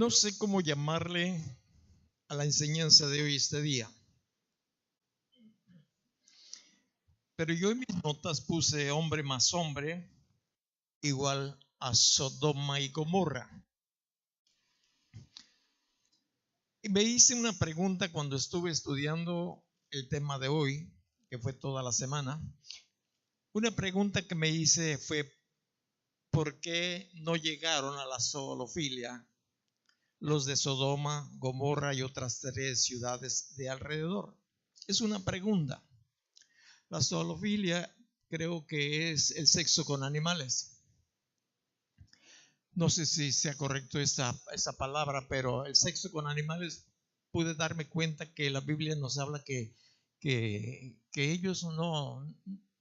No sé cómo llamarle a la enseñanza de hoy, este día, pero yo en mis notas puse hombre más hombre igual a Sodoma y Gomorra. Y me hice una pregunta cuando estuve estudiando el tema de hoy, que fue toda la semana. Una pregunta que me hice fue: ¿por qué no llegaron a la zoolofilia los de Sodoma, Gomorra y otras 3 ciudades de alrededor? Es una pregunta. La zoofilia creo que es el sexo con animales. No sé si sea correcto esa palabra, pero el sexo con animales, pude darme cuenta que la Biblia nos habla que ellos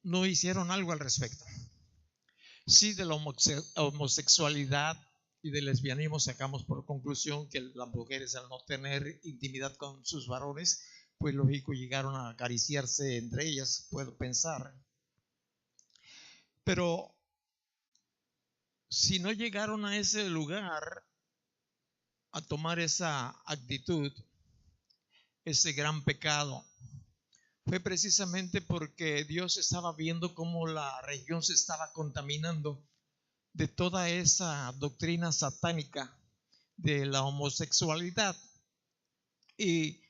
no hicieron algo al respecto. Sí, de la homosexualidad y del lesbianismo sacamos por conclusión que las mujeres, al no tener intimidad con sus varones, pues lógico llegaron a acariciarse entre ellas, puedo pensar. Pero si no llegaron a ese lugar a tomar esa actitud, ese gran pecado, fue precisamente porque Dios estaba viendo cómo la región se estaba contaminando de toda esa doctrina satánica de la homosexualidad. Y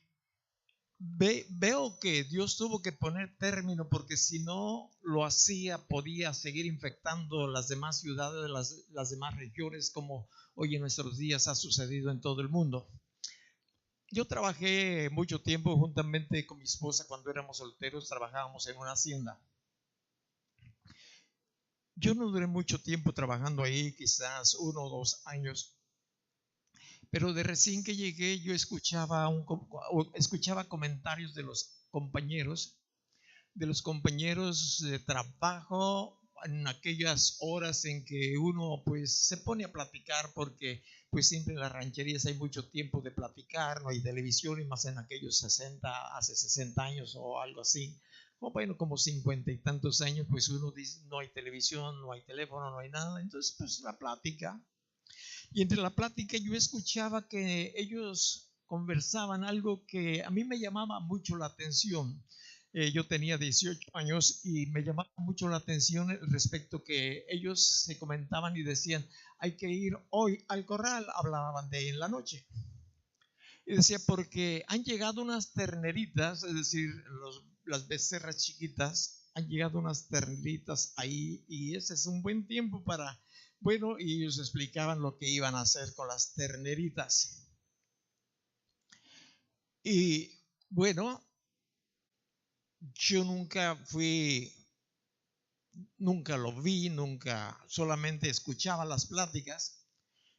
veo que Dios tuvo que poner término, porque si no lo hacía podía seguir infectando las demás ciudades, las demás regiones, como hoy en nuestros días ha sucedido en todo el mundo. Yo trabajé mucho tiempo juntamente con mi esposa. Cuando éramos solteros trabajábamos en una hacienda. Yo no duré mucho tiempo trabajando ahí, quizás 1 o 2 años, pero de recién que llegué yo escuchaba comentarios de los compañeros de trabajo en aquellas horas en que uno pues se pone a platicar, porque pues siempre en las rancherías hay mucho tiempo de platicar, no hay televisión, y más en aquellos hace 60 años o algo así, o bueno, como 50 y tantos años, pues uno dice no hay televisión, no hay teléfono, no hay nada, entonces pues la plática. Y entre la plática yo escuchaba que ellos conversaban algo que a mí me llamaba mucho la atención. Yo tenía 18 años y me llamaba mucho la atención respecto que ellos se comentaban y decían: hay que ir hoy al corral. Hablaban de en la noche. Y decía: porque han llegado unas terneritas, es decir, las becerras chiquitas, han llegado unas terneritas ahí, y ese es un buen tiempo para... Bueno, y ellos explicaban lo que iban a hacer con las terneritas. Y bueno, yo nunca lo vi, solamente escuchaba las pláticas.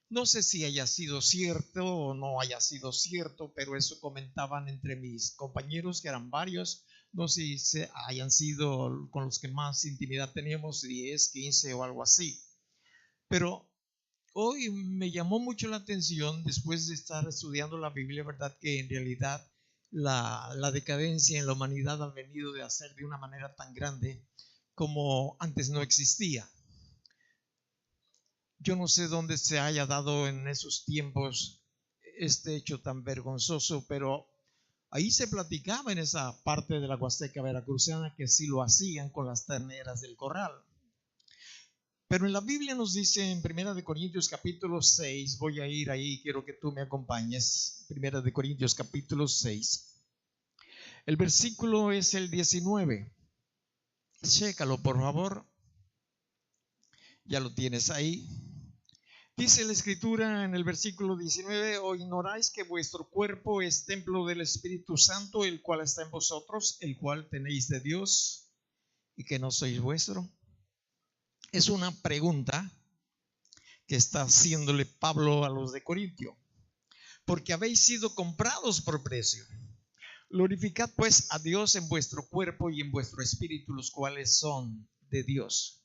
No sé si haya sido cierto o no haya sido cierto, pero eso comentaban entre mis compañeros, que eran varios. No sé si hayan sido con los que más intimidad teníamos, 10, 15 o algo así. Pero hoy me llamó mucho la atención, después de estar estudiando la Biblia, ¿verdad?, que en realidad la decadencia en la humanidad ha venido de hacer de una manera tan grande como antes no existía. Yo no sé dónde se haya dado en esos tiempos este hecho tan vergonzoso, pero ahí se platicaba en esa parte de la Huasteca veracruzana que sí lo hacían con las terneras del corral. Pero en la Biblia nos dice en 1 Corintios capítulo 6, voy a ir ahí, quiero que tú me acompañes. 1 Corintios capítulo 6. El versículo es el 19. Chécalo, por favor. Ya lo tienes ahí. Dice la escritura en el versículo 19: ¿o ignoráis que vuestro cuerpo es templo del Espíritu Santo, el cual está en vosotros, el cual tenéis de Dios, y que no sois vuestro? Es una pregunta que está haciéndole Pablo a los de Corintio. Porque habéis sido comprados por precio. Glorificad pues a Dios en vuestro cuerpo y en vuestro espíritu, los cuales son de Dios.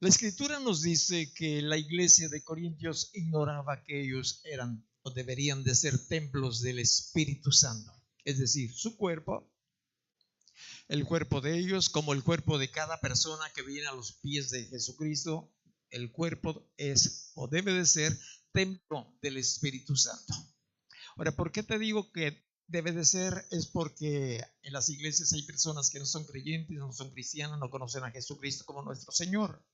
La escritura nos dice que la iglesia de Corintios ignoraba que ellos eran o deberían de ser templos del Espíritu Santo. Es decir, su cuerpo, el cuerpo de ellos, como el cuerpo de cada persona que viene a los pies de Jesucristo, el cuerpo es o debe de ser templo del Espíritu Santo. Ahora, ¿por qué te digo que debe de ser? Es porque en las iglesias hay personas que no son creyentes, no son cristianas, no conocen a Jesucristo como nuestro Señor.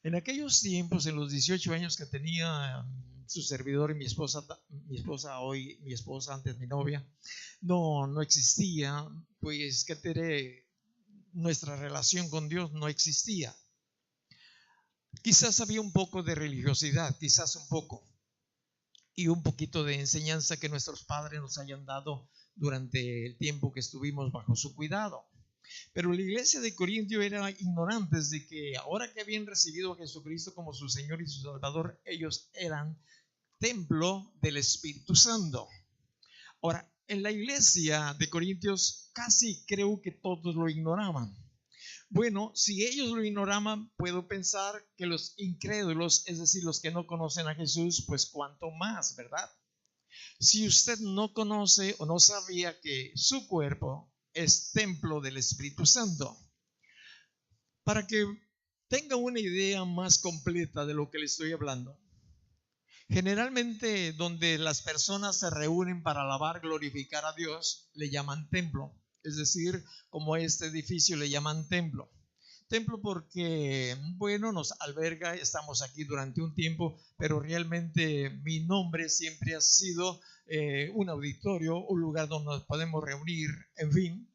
En aquellos tiempos, en los 18 años que tenía su servidor y mi esposa hoy, mi esposa antes mi novia, no existía, pues, ¿qué te diré? Nuestra relación con Dios no existía. Quizás había un poco de religiosidad, quizás un poco, y un poquito de enseñanza que nuestros padres nos hayan dado durante el tiempo que estuvimos bajo su cuidado. Pero la iglesia de Corintio era ignorantes de que ahora que habían recibido a Jesucristo como su Señor y su Salvador, ellos eran templo del Espíritu Santo. Ahora, en la iglesia de Corintios casi creo que todos lo ignoraban. Bueno, si ellos lo ignoraban, puedo pensar que los incrédulos, es decir, los que no conocen a Jesús, pues cuánto más, ¿verdad? Si usted no conoce o no sabía que su cuerpo es templo del Espíritu Santo, para que tenga una idea más completa de lo que le estoy hablando, generalmente donde las personas se reúnen para alabar, glorificar a Dios, le llaman templo. Es decir, como este edificio le llaman templo. Templo porque, bueno, nos alberga, estamos aquí durante un tiempo, pero realmente mi nombre siempre ha sido un auditorio, un lugar donde nos podemos reunir, en fin.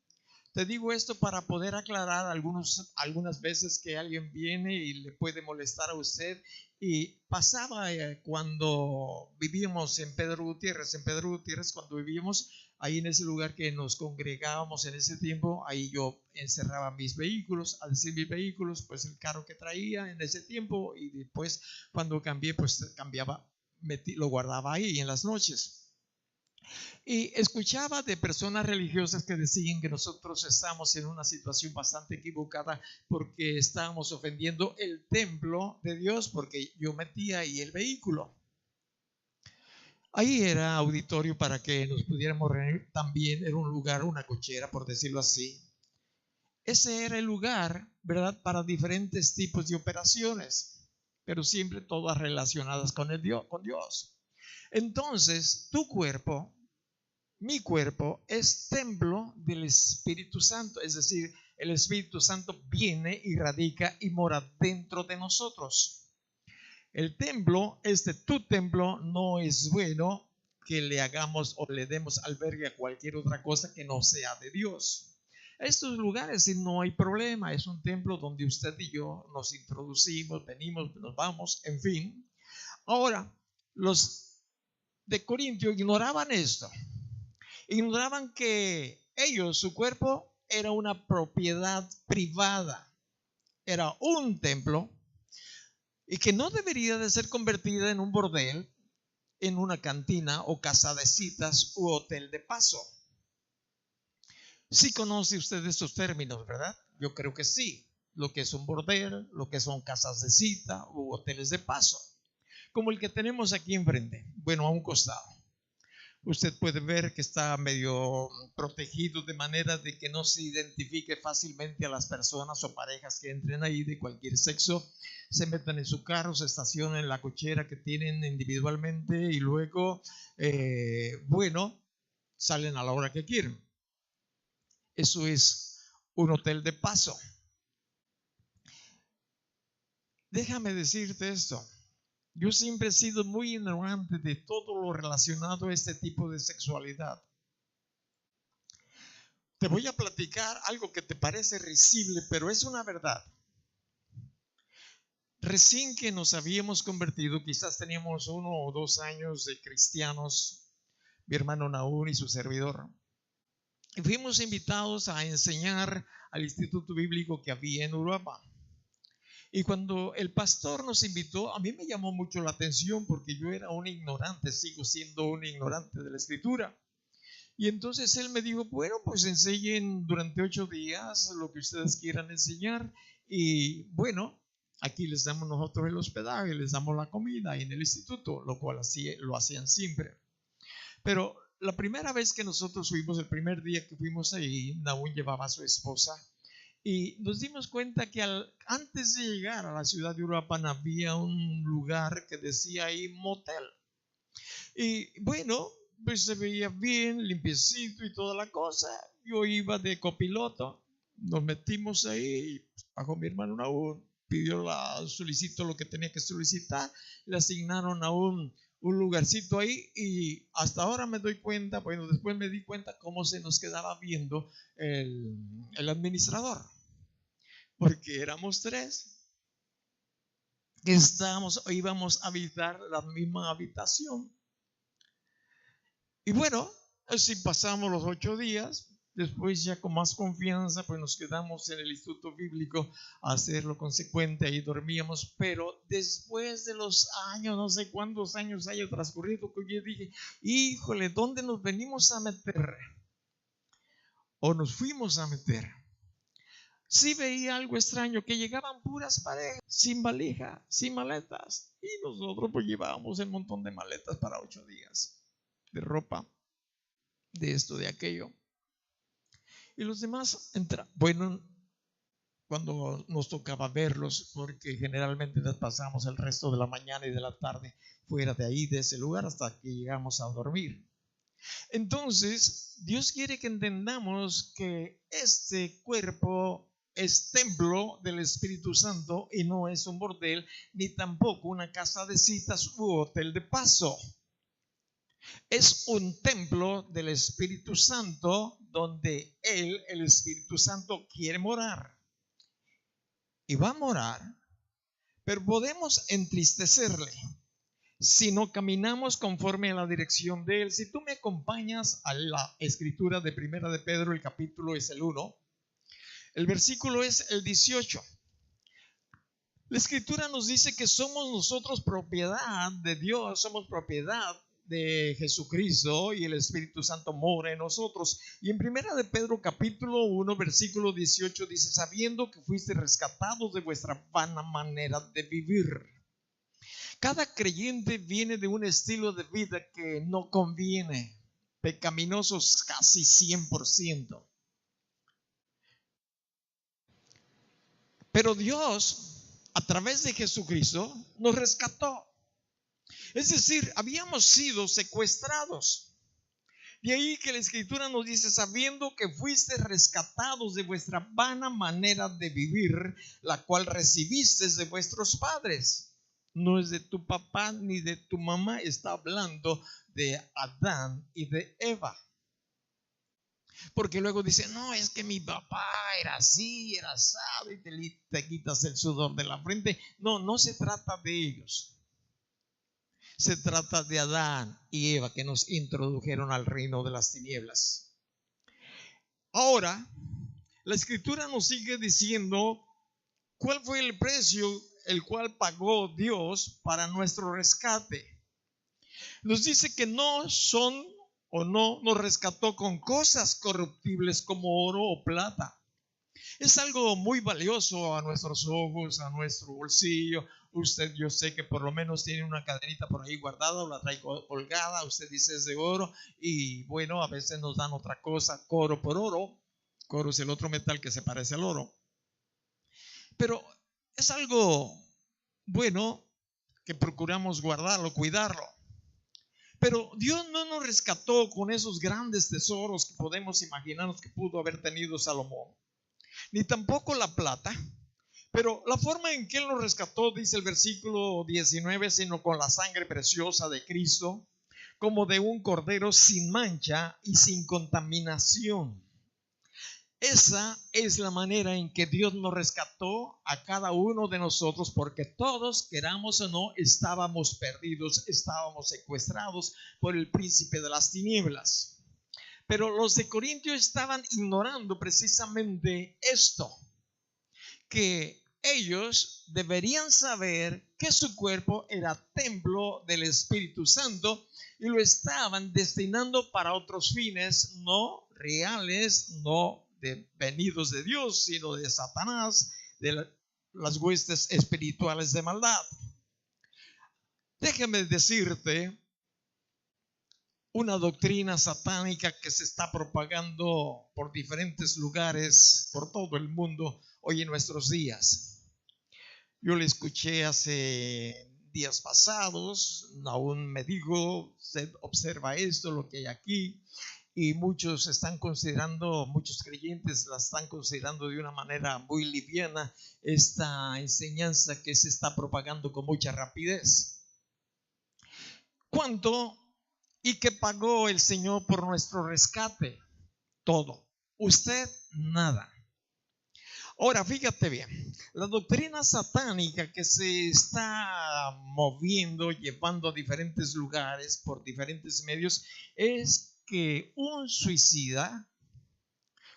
Te digo esto para poder aclarar algunas veces que alguien viene y le puede molestar a usted. Y pasaba cuando vivíamos en Pedro Gutiérrez, cuando vivíamos ahí en ese lugar que nos congregábamos en ese tiempo, ahí yo encerraba mis vehículos, al decir mis vehículos, pues el carro que traía en ese tiempo, y después cuando cambié, pues cambiaba, lo guardaba ahí en las noches. Y escuchaba de personas religiosas que decían que nosotros estamos en una situación bastante equivocada porque estábamos ofendiendo el templo de Dios, porque yo metía ahí el vehículo. Ahí era auditorio para que nos pudiéramos reunir, también era un lugar, una cochera, por decirlo así. Ese era el lugar, ¿verdad?, para diferentes tipos de operaciones, pero siempre todas relacionadas con Dios. Entonces, tu cuerpo, mi cuerpo, es templo del Espíritu Santo, es decir, el Espíritu Santo viene y radica y mora dentro de nosotros. El templo, tu templo, no es bueno que le hagamos o le demos albergue a cualquier otra cosa que no sea de Dios. Estos lugares sí no hay problema, es un templo donde usted y yo nos introducimos, venimos, nos vamos, en fin. Ahora, los de Corintio ignoraban esto. Ignoraban que ellos, su cuerpo, era una propiedad privada, era un templo, y que no debería de ser convertida en un bordel, en una cantina o casa de citas u hotel de paso. Sí conoce usted estos términos, ¿verdad? Yo creo que sí. Lo que es un bordel, lo que son casas de cita u hoteles de paso, como el que tenemos aquí enfrente, bueno, a un costado. Usted puede ver que está medio protegido de manera de que no se identifique fácilmente a las personas o parejas que entren ahí de cualquier sexo, se metan en su carro, se estacionan en la cochera que tienen individualmente y luego, bueno, salen a la hora que quieren. Eso es un hotel de paso. Déjame decirte esto. Yo siempre he sido muy ignorante de todo lo relacionado a este tipo de sexualidad. Te voy a platicar algo que te parece risible, pero es una verdad. Recién que nos habíamos convertido, quizás teníamos 1 o 2 años de cristianos, mi hermano Naúl y su servidor, y fuimos invitados a enseñar al instituto bíblico que había en Uruapa. Y cuando el pastor nos invitó, a mí me llamó mucho la atención porque yo era un ignorante, sigo siendo un ignorante de la escritura. Y entonces él me dijo, bueno, pues enseñen durante 8 días lo que ustedes quieran enseñar. Y bueno, aquí les damos nosotros el hospedaje, les damos la comida en el instituto, lo cual lo hacían siempre. Pero la primera vez que nosotros fuimos, el primer día que fuimos ahí, Naúl llevaba a su esposa. Y nos dimos cuenta que antes de llegar a la ciudad de Uruapan había un lugar que decía ahí motel. Y bueno, pues se veía bien, limpiecito y toda la cosa. Yo iba de copiloto, nos metimos ahí, bajó mi hermano aún, solicitó lo que tenía que solicitar, le asignaron a un lugarcito ahí y hasta ahora me doy cuenta, bueno, después me di cuenta cómo se nos quedaba viendo el administrador, porque éramos 3 que íbamos a habitar la misma habitación. Y bueno, así pasamos los 8 días. Después ya con más confianza pues nos quedamos en el instituto bíblico a hacerlo consecuente, ahí dormíamos. Pero después de los años, no sé cuántos años haya transcurrido, que yo dije, híjole, ¿dónde nos venimos a meter? O nos fuimos a meter. Sí veía algo extraño, que llegaban puras parejas, sin valija, sin maletas. Y nosotros pues llevábamos un montón de maletas para 8 días. De ropa, de esto, de aquello. Y los demás bueno, cuando nos tocaba verlos, porque generalmente les pasamos el resto de la mañana y de la tarde fuera de ahí, de ese lugar, hasta que llegamos a dormir. Entonces, Dios quiere que entendamos que este cuerpo es templo del Espíritu Santo y no es un bordel, ni tampoco una casa de citas u hotel de paso. Es un templo del Espíritu Santo donde el Espíritu Santo, quiere morar. Y va a morar, pero podemos entristecerle si no caminamos conforme a la dirección de Él. Si tú me acompañas a la escritura de Primera de Pedro, el capítulo es el 1, el versículo es el 18. La escritura nos dice que somos nosotros propiedad de Dios, somos propiedad de Jesucristo y el Espíritu Santo mora en nosotros. Y en Primera de Pedro capítulo 1 versículo 18 dice, sabiendo que fuiste rescatados de vuestra vana manera de vivir. Cada creyente viene de un estilo de vida que no conviene, pecaminosos casi 100%. Pero Dios, a través de Jesucristo, nos rescató. Es decir, habíamos sido secuestrados. De ahí que la escritura nos dice, sabiendo que fuiste rescatados de vuestra vana manera de vivir, la cual recibisteis de vuestros padres. No es de tu papá ni de tu mamá, está hablando de Adán y de Eva. Porque luego dice, no, es que mi papá era así, era asado, y te quitas el sudor de la frente. No, no se trata de ellos. Se trata de Adán y Eva, que nos introdujeron al reino de las tinieblas. Ahora, la escritura nos sigue diciendo cuál fue el precio el cual pagó Dios para nuestro rescate. Nos dice que no nos rescató con cosas corruptibles como oro o plata. Es algo muy valioso a nuestros ojos, a nuestro bolsillo. Usted, yo sé que por lo menos tiene una cadenita por ahí guardada o la trae colgada. Usted dice es de oro y bueno, a veces nos dan otra cosa, coro por oro. Coro es el otro metal que se parece al oro. Pero es algo bueno que procuramos guardarlo, cuidarlo. Pero Dios no nos rescató con esos grandes tesoros que podemos imaginarnos que pudo haber tenido Salomón, ni tampoco la plata. Pero la forma en que Él nos rescató, dice el versículo 19, sino con la sangre preciosa de Cristo, como de un cordero sin mancha y sin contaminación. Esa es la manera en que Dios nos rescató a cada uno de nosotros, porque todos, queramos o no, estábamos perdidos, estábamos secuestrados por el príncipe de las tinieblas. Pero los de Corintio estaban ignorando precisamente esto, que ellos deberían saber que su cuerpo era templo del Espíritu Santo y lo estaban destinando para otros fines no reales, no venidos de Dios, sino de Satanás, de las huestes espirituales de maldad. Déjame decirte una doctrina satánica que se está propagando por diferentes lugares, por todo el mundo hoy en nuestros días. Yo le escuché hace días pasados, aún me dijo, usted observa esto, lo que hay aquí, y muchos creyentes la están considerando de una manera muy liviana esta enseñanza que se está propagando con mucha rapidez. ¿Cuánto y qué pagó el Señor por nuestro rescate? Todo. Usted, nada. Ahora, fíjate bien, la doctrina satánica que se está moviendo, llevando a diferentes lugares por diferentes medios, es que un suicida,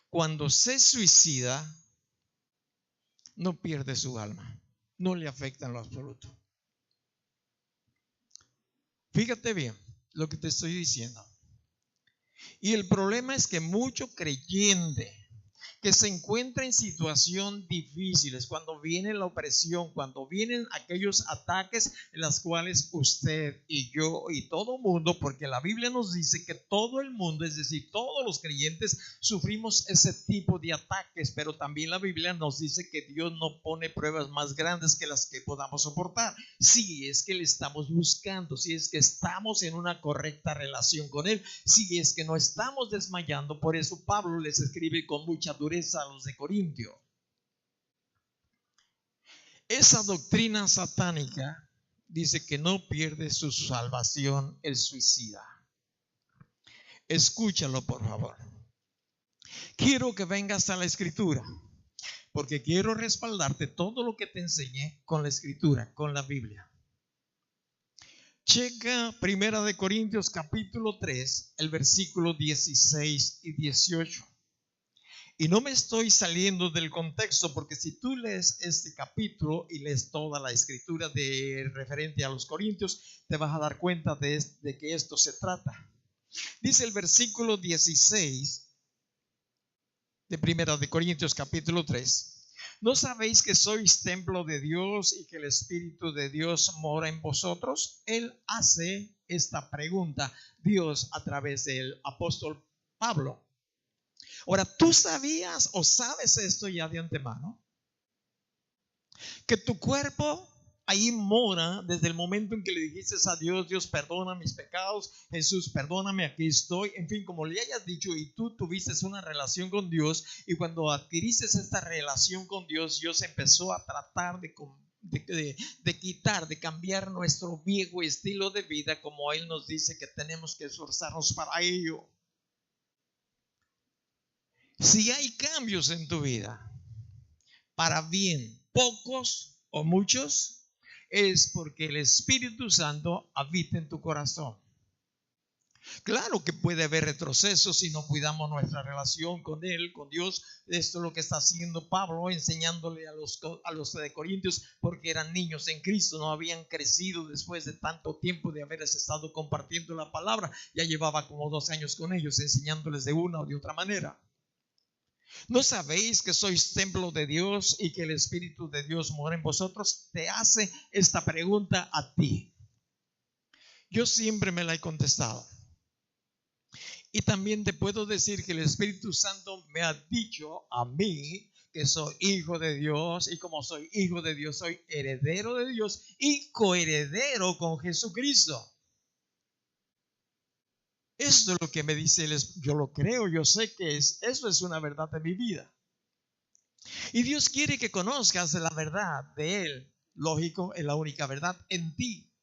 cuando se suicida, no pierde su alma, no le afecta en lo absoluto. Fíjate bien lo que te estoy diciendo. Y el problema es que mucho creyente que se encuentra en situaciones difíciles, cuando viene la opresión, cuando vienen aquellos ataques en los cuales usted y yo y todo mundo, porque la Biblia nos dice que todo el mundo, es decir, todos los creyentes sufrimos ese tipo de ataques, pero también la Biblia nos dice que Dios no pone pruebas más grandes que las que podamos soportar. Si es que le estamos buscando, si es que estamos en una correcta relación con Él, si es que no estamos desmayando. Por eso Pablo les escribe con mucha dureza a los de Corintio. Esa doctrina satánica dice que no pierde su salvación el suicida. Escúchalo, por favor. Quiero que vengas a la Escritura, porque quiero respaldarte todo lo que te enseñé con la Escritura, con la Biblia. Checa 1 Corintios capítulo 3, el versículo 16 y 18. Y no me estoy saliendo del contexto, porque si tú lees este capítulo y lees toda la escritura referente a los corintios, te vas a dar cuenta de que esto se trata. Dice el versículo 16 de 1 Corintios capítulo 3. ¿No sabéis que sois templo de Dios y que el Espíritu de Dios mora en vosotros? Él hace esta pregunta, Dios, a través del apóstol Pablo. Ahora, ¿tú sabías o sabes esto ya de antemano? Que tu cuerpo ahí mora desde el momento en que le dijiste a Dios, Dios perdona mis pecados, Jesús perdóname, aquí estoy, en fin, como le hayas dicho, y tú tuviste una relación con Dios, y cuando adquiriste esta relación con Dios, Dios empezó a tratar de quitar, de cambiar nuestro viejo estilo de vida, como Él nos dice que tenemos que esforzarnos para ello. Si hay cambios en tu vida, para bien, pocos o muchos, es porque el Espíritu Santo habita en tu corazón. Claro que puede haber retrocesos si no cuidamos nuestra relación con Él, con Dios. Esto es lo que está haciendo Pablo, enseñándole a los de Corintios, porque eran niños en Cristo, no habían crecido después de tanto tiempo de haberles estado compartiendo la palabra. Ya llevaba como 2 años con ellos, enseñándoles de una o de otra manera. ¿No sabéis que sois templo de Dios y que el Espíritu de Dios mora en vosotros? Te hace esta pregunta a ti. Yo siempre me la he contestado. Y también te puedo decir que el Espíritu Santo me ha dicho a mí que soy hijo de Dios, y como soy hijo de Dios, soy heredero de Dios y coheredero con Jesucristo. Esto es lo que me dice Él. Yo lo creo, yo sé que eso es una verdad de mi vida. Y Dios quiere que conozcas la verdad de Él. Lógico, es la única verdad en ti.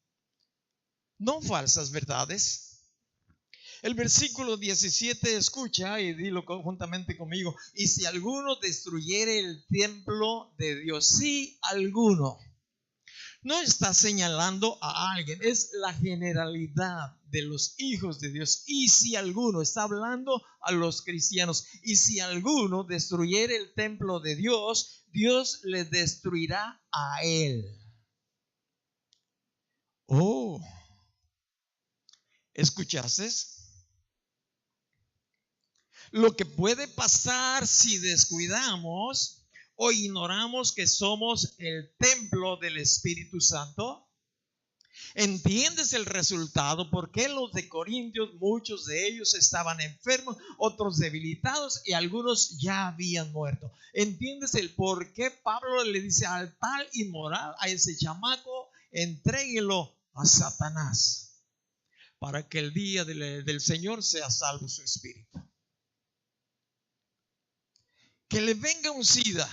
No falsas verdades. El versículo 17, escucha y dilo conjuntamente conmigo. Y si alguno destruyere el templo de Dios, si alguno. No está señalando a alguien, es la generalidad de los hijos de Dios. Y si alguno, está hablando a los cristianos, y si alguno destruyere el templo de Dios, Dios le destruirá a él. Oh, ¿escuchaste? Lo que puede pasar si descuidamos o ignoramos que somos el templo del Espíritu Santo ¿Entiendes el resultado? Porque los de Corintios, muchos de ellos estaban enfermos, otros debilitados y algunos ya habían muerto. ¿Entiendes el por qué Pablo le dice al tal inmoral, a ese chamaco, entréguelo a Satanás para que el día del Señor sea salvo su espíritu? Que le venga un SIDA.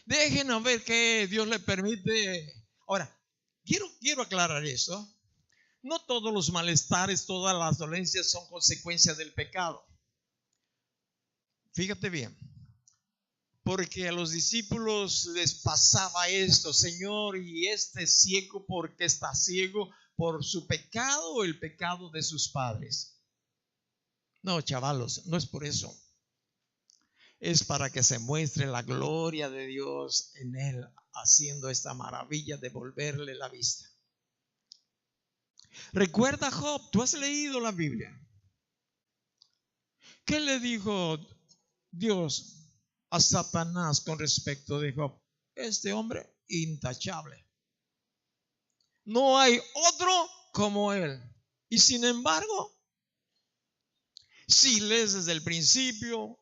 Dejen a ver qué Dios le permite. Ahora, quiero aclarar eso. No todos los malestares, todas las dolencias son consecuencias del pecado. Fíjate bien. Porque a los discípulos les pasaba esto: Señor, ¿y este ciego por qué está ciego? ¿Por su pecado o el pecado de sus padres? No, chavalos, no es por eso. Es para que se muestre la gloria de Dios en él, haciendo esta maravilla de devolverle la vista. Recuerda Job, tú has leído la Biblia. ¿Qué le dijo Dios a Satanás con respecto de Job? Este hombre intachable. No hay otro como él. Y sin embargo, si lees desde el principio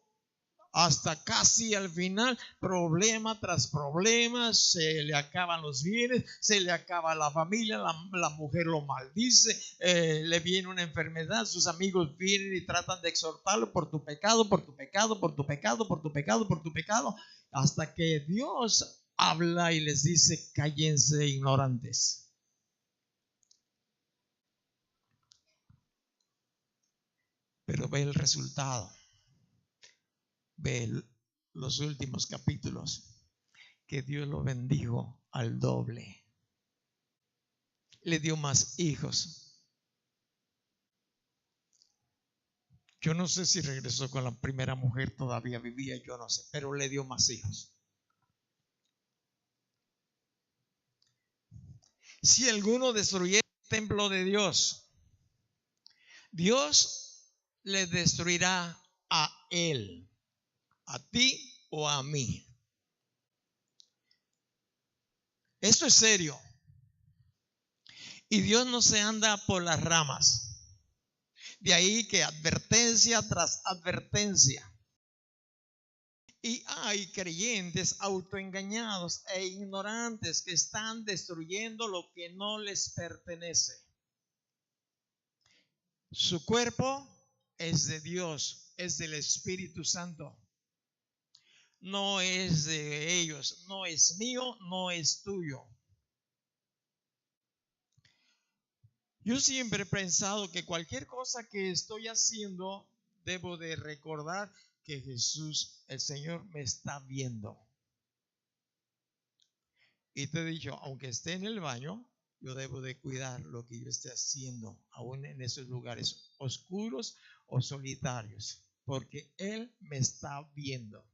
hasta casi al final, problema tras problema, se le acaban los bienes, se le acaba la familia, la mujer lo maldice, le viene una enfermedad, sus amigos vienen y tratan de exhortarlo: por tu pecado, por tu pecado, por tu pecado, por tu pecado, por tu pecado, hasta que Dios habla y les dice: cállense, ignorantes. Pero ve el resultado. Ve los últimos capítulos, que Dios lo bendijo al doble. Le dio más hijos. Yo no sé si regresó con la primera mujer, todavía vivía, yo no sé, pero le dio más hijos. Si alguno destruyera el templo de Dios, Dios le destruirá a él, a ti o a mí. Esto es serio. Y Dios no se anda por las ramas. De ahí que advertencia tras advertencia. Y hay creyentes autoengañados e ignorantes que están destruyendo lo que no les pertenece. Su cuerpo es de Dios, es del Espíritu Santo. No es de ellos, no es mío, no es tuyo. Yo siempre he pensado que cualquier cosa que estoy haciendo, debo de recordar que Jesús, el Señor, me está viendo. Y te he dicho, aunque esté en el baño, yo debo de cuidar lo que yo esté haciendo, aún en esos lugares oscuros o solitarios, porque Él me está viendo.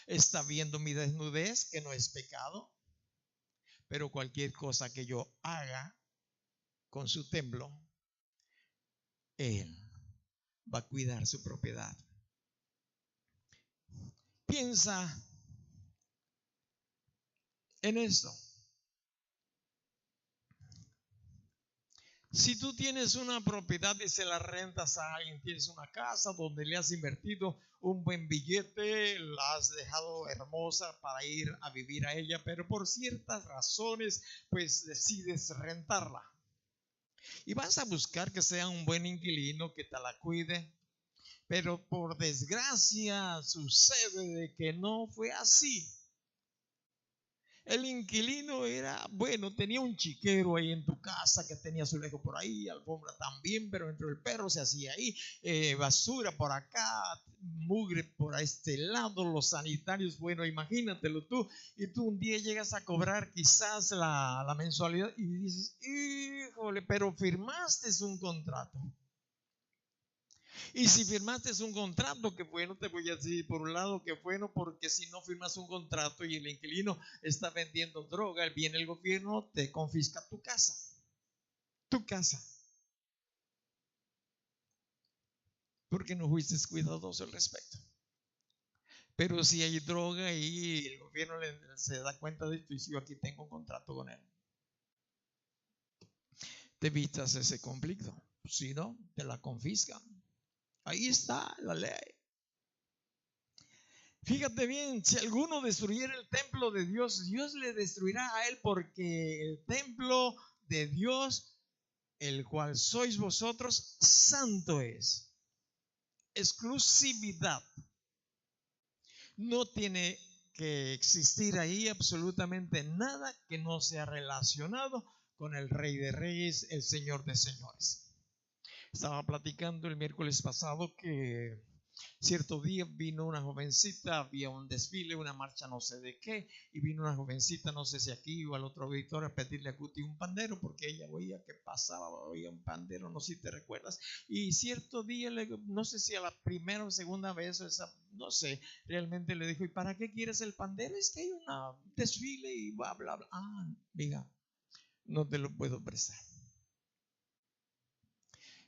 Está viendo mi desnudez, que no es pecado, pero cualquier cosa que yo haga con su templo, Él va a cuidar su propiedad. Piensa en esto. Si tú tienes una propiedad y se la rentas a alguien, tienes una casa donde le has invertido un buen billete, la has dejado hermosa para ir a vivir a ella, pero por ciertas razones pues decides rentarla. Y vas a buscar que sea un buen inquilino que te la cuide, pero por desgracia sucede de que no fue así. El inquilino era bueno, tenía un chiquero ahí en tu casa que tenía su lejos por ahí, alfombra también, pero entre el perro se hacía ahí, basura por acá, mugre por este lado, los sanitarios, bueno, imagínatelo tú, y tú un día llegas a cobrar quizás la mensualidad y dices, híjole, pero firmaste un contrato. Y si firmaste un contrato, que bueno, te voy a decir por un lado que bueno, porque si no firmas un contrato y el inquilino está vendiendo droga, viene el gobierno, te confisca tu casa. Tu casa. Porque no fuiste cuidadoso al respecto. Pero si hay droga y el gobierno se da cuenta de esto y si yo aquí tengo un contrato con él. te evitas ese conflicto. Si no, te la confiscan. Ahí está la ley. Fíjate bien, si alguno destruyera el templo de Dios, Dios le destruirá a él, porque el templo de Dios, el cual sois vosotros, santo es. Exclusividad. No tiene que existir ahí absolutamente nada que no sea relacionado con el Rey de Reyes, el Señor de Señores. Estaba platicando el miércoles pasado que cierto día vino una jovencita, había un desfile, una marcha no sé de qué, y vino una jovencita, no sé si aquí o al otro auditorio, a pedirle a Guti un pandero, porque ella oía que pasaba, oía un pandero, no sé si te recuerdas. Y cierto día, no sé si a la primera o segunda vez, no sé, realmente le dijo, ¿y para qué quieres el pandero? Es que hay un desfile y bla, bla, bla. Ah, mira, no te lo puedo prestar,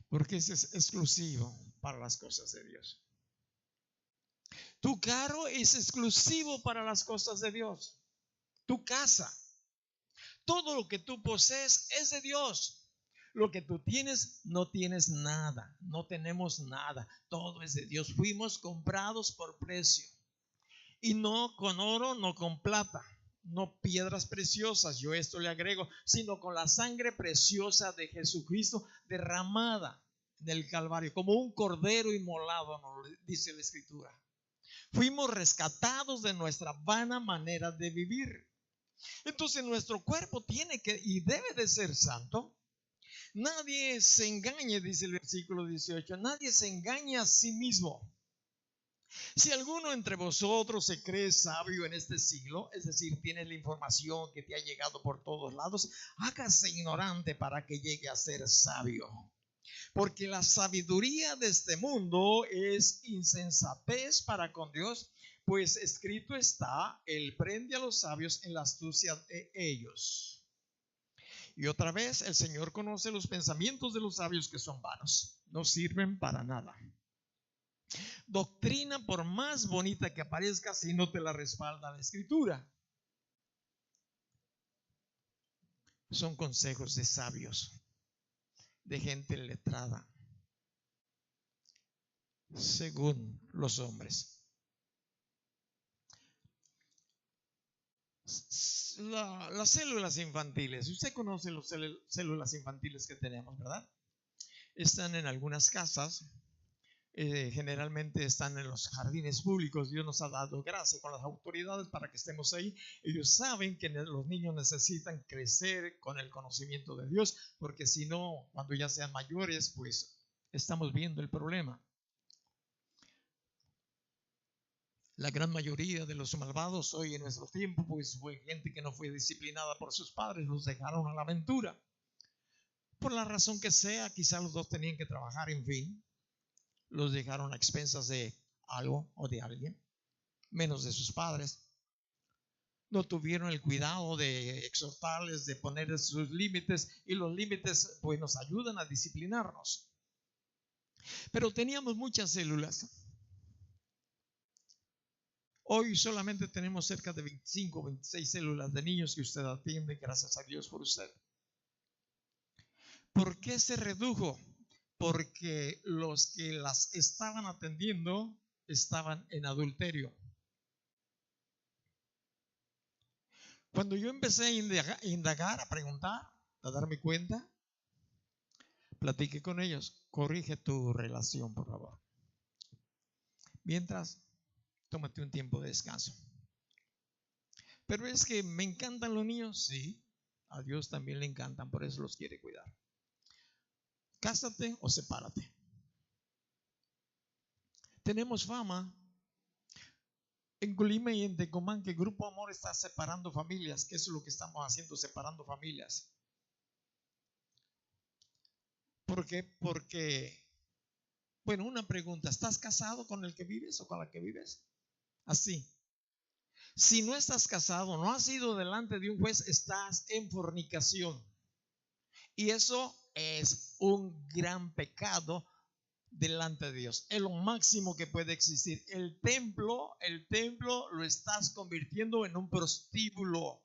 porque ese es exclusivo para las cosas de Dios. Tu carro es exclusivo para las cosas de Dios. Tu casa, todo lo que tú posees es de Dios. Lo que tú tienes, no tienes nada, no tenemos nada, todo es de Dios. Fuimos comprados por precio, y no con oro, no con plata, no piedras preciosas, yo esto le agrego, sino con la sangre preciosa de Jesucristo derramada en el Calvario, como un cordero inmolado, nos dice la Escritura. Fuimos rescatados de nuestra vana manera de vivir. Entonces nuestro cuerpo tiene que y debe de ser santo. Nadie se engañe, dice el versículo 18, nadie se engaña a sí mismo. Si alguno entre vosotros se cree sabio en este siglo, es decir, tiene la información que te ha llegado por todos lados, hágase ignorante para que llegue a ser sabio. Porque la sabiduría de este mundo es insensatez para con Dios, pues escrito está, Él prende a los sabios en la astucia de ellos. Y otra vez, el Señor conoce los pensamientos de los sabios, que son vanos, no sirven para nada. Doctrina, por más bonita que aparezca, si no te la respalda la Escritura, son consejos de sabios, de gente letrada, según los hombres. Las células infantiles, usted conoce las células infantiles que tenemos, ¿verdad? Están en algunas casas, generalmente están en los jardines públicos. Dios nos ha dado gracia con las autoridades para que estemos ahí. Ellos saben que los niños necesitan crecer con el conocimiento de Dios, porque si no, cuando ya sean mayores, pues estamos viendo el problema. La gran mayoría de los malvados hoy en nuestro tiempo, pues fue gente que no fue disciplinada por sus padres, los dejaron a la aventura. Por la razón que sea, quizás los dos tenían que trabajar, en fin, los dejaron a expensas de algo o de alguien, menos de sus padres. No tuvieron el cuidado de exhortarles, de poner sus límites, y los límites pues nos ayudan a disciplinarnos. Pero teníamos muchas células. Hoy solamente tenemos cerca de 25 o 26 células de niños que usted atiende, gracias a Dios por usted. ¿Por qué se redujo? Porque los que las estaban atendiendo estaban en adulterio. Cuando yo empecé a indagar, a preguntar, a darme cuenta, platiqué con ellos. Corrige tu relación, por favor. Mientras, tómate un tiempo de descanso. Pero es que me encantan los niños, sí. A Dios también le encantan, por eso los quiere cuidar. Cásate o sepárate. Tenemos fama en Colima y en Tecomán que Grupo Amor está separando familias. ¿Qué es lo que estamos haciendo? Separando familias. ¿Por qué? Porque, bueno, una pregunta, ¿estás casado con el que vives o con la que vives? Así. Si no estás casado, no has ido delante de un juez, estás en fornicación. Y eso es un gran pecado delante de Dios. Es lo máximo que puede existir. El templo lo estás convirtiendo en un prostíbulo.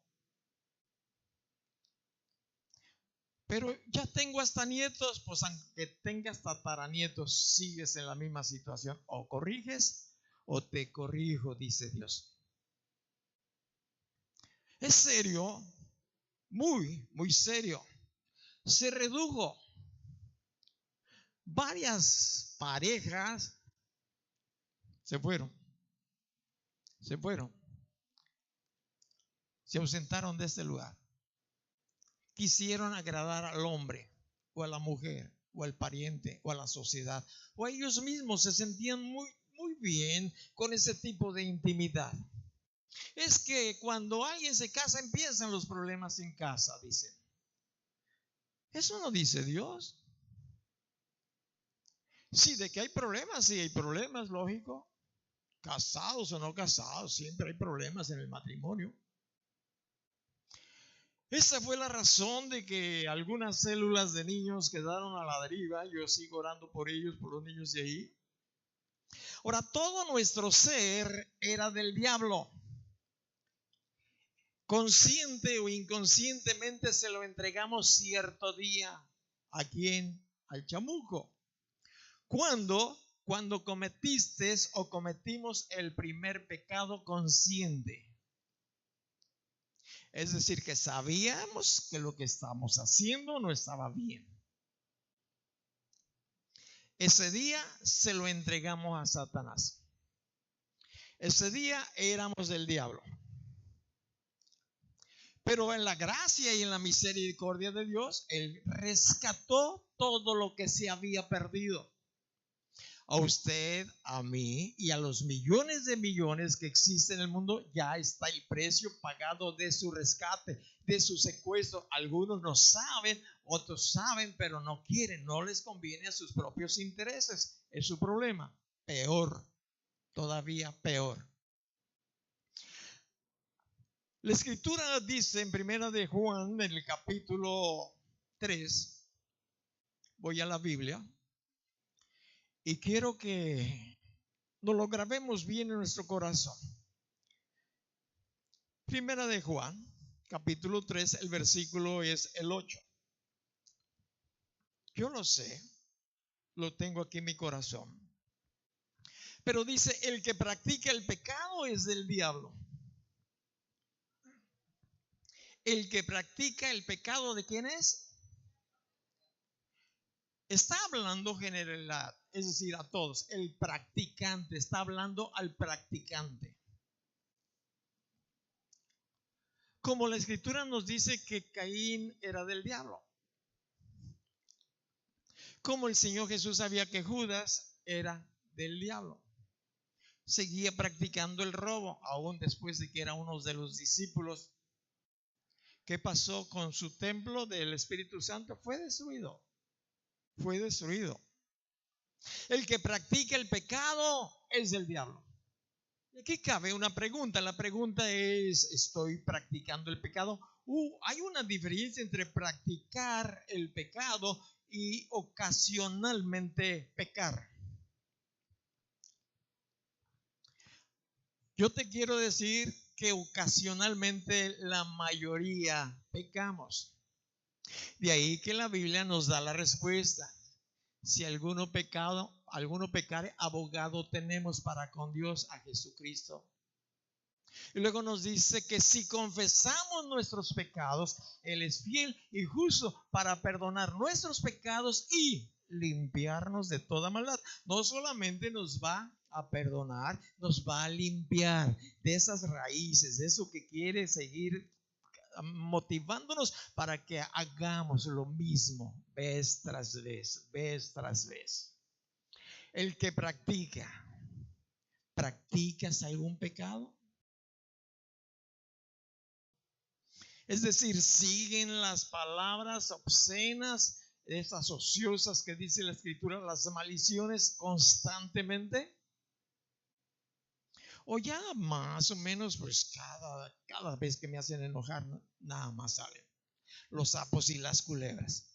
Pero ya tengo hasta nietos, pues aunque tengas tataranietos, sigues en la misma situación. O corriges o te corrijo, dice Dios. Es serio, muy, muy serio. Se redujo. Varias parejas se fueron, se ausentaron de este lugar. Quisieron agradar al hombre o a la mujer o al pariente o a la sociedad o a ellos mismos. Se sentían muy, muy bien con ese tipo de intimidad. Es que cuando alguien se casa empiezan los problemas en casa, dicen. Eso no dice Dios. Sí, de que hay problemas, sí hay problemas, lógico. Casados o no casados, siempre hay problemas en el matrimonio. Esa fue la razón de que algunas células de niños quedaron a la deriva. Yo sigo orando por ellos, por los niños de ahí. Ahora, todo nuestro ser era del diablo. Consciente o inconscientemente se lo entregamos cierto día. ¿A quién? Al chamuco. Cuando cometiste o cometimos el primer pecado consciente. Es decir, que sabíamos que lo que estábamos haciendo no estaba bien. Ese día se lo entregamos a Satanás. Ese día éramos del diablo. Pero en la gracia y en la misericordia de Dios, Él rescató todo lo que se había perdido. A usted, a mí y a los millones de millones que existen en el mundo, ya está el precio pagado de su rescate, de su secuestro. Algunos no saben, otros saben, pero no quieren, no les conviene a sus propios intereses. Es su problema. Peor, todavía peor. La escritura dice en 1 de Juan, en el capítulo 3, voy a la Biblia, y quiero que nos lo grabemos bien en nuestro corazón. 1 de Juan, capítulo 3, el versículo es el 8. Yo lo sé, lo tengo aquí en mi corazón. Pero dice, el que practica el pecado es del diablo. El que practica el pecado, ¿de quién es? Está hablando generalidad, es decir, a todos. El practicante, está hablando al practicante. Como la escritura nos dice que Caín era del diablo. Como el Señor Jesús sabía que Judas era del diablo. Seguía practicando el robo, aún después de que era uno de los discípulos. ¿Qué pasó con su templo del Espíritu Santo? Fue destruido. Fue destruido. El que practica el pecado es del diablo. Y aquí cabe una pregunta. La pregunta es, ¿estoy practicando el pecado? Hay una diferencia entre practicar el pecado y ocasionalmente pecar. Yo te quiero decir que ocasionalmente la mayoría pecamos. De ahí que la Biblia nos da la respuesta. Si alguno pecare, abogado tenemos para con Dios, a Jesucristo. Y luego nos dice que si confesamos nuestros pecados, Él es fiel y justo para perdonar nuestros pecados y limpiarnos de toda maldad. No solamente nos va a perdonar, nos va a limpiar de esas raíces, de eso que quiere seguir motivándonos para que hagamos lo mismo vez tras vez, vez tras vez. El que ¿practicas algún pecado? Es decir, siguen las palabras obscenas, esas ociosas que dice la escritura, las maldiciones constantemente. O ya más o menos, pues cada vez que me hacen enojar, nada más salen los sapos y las culebras.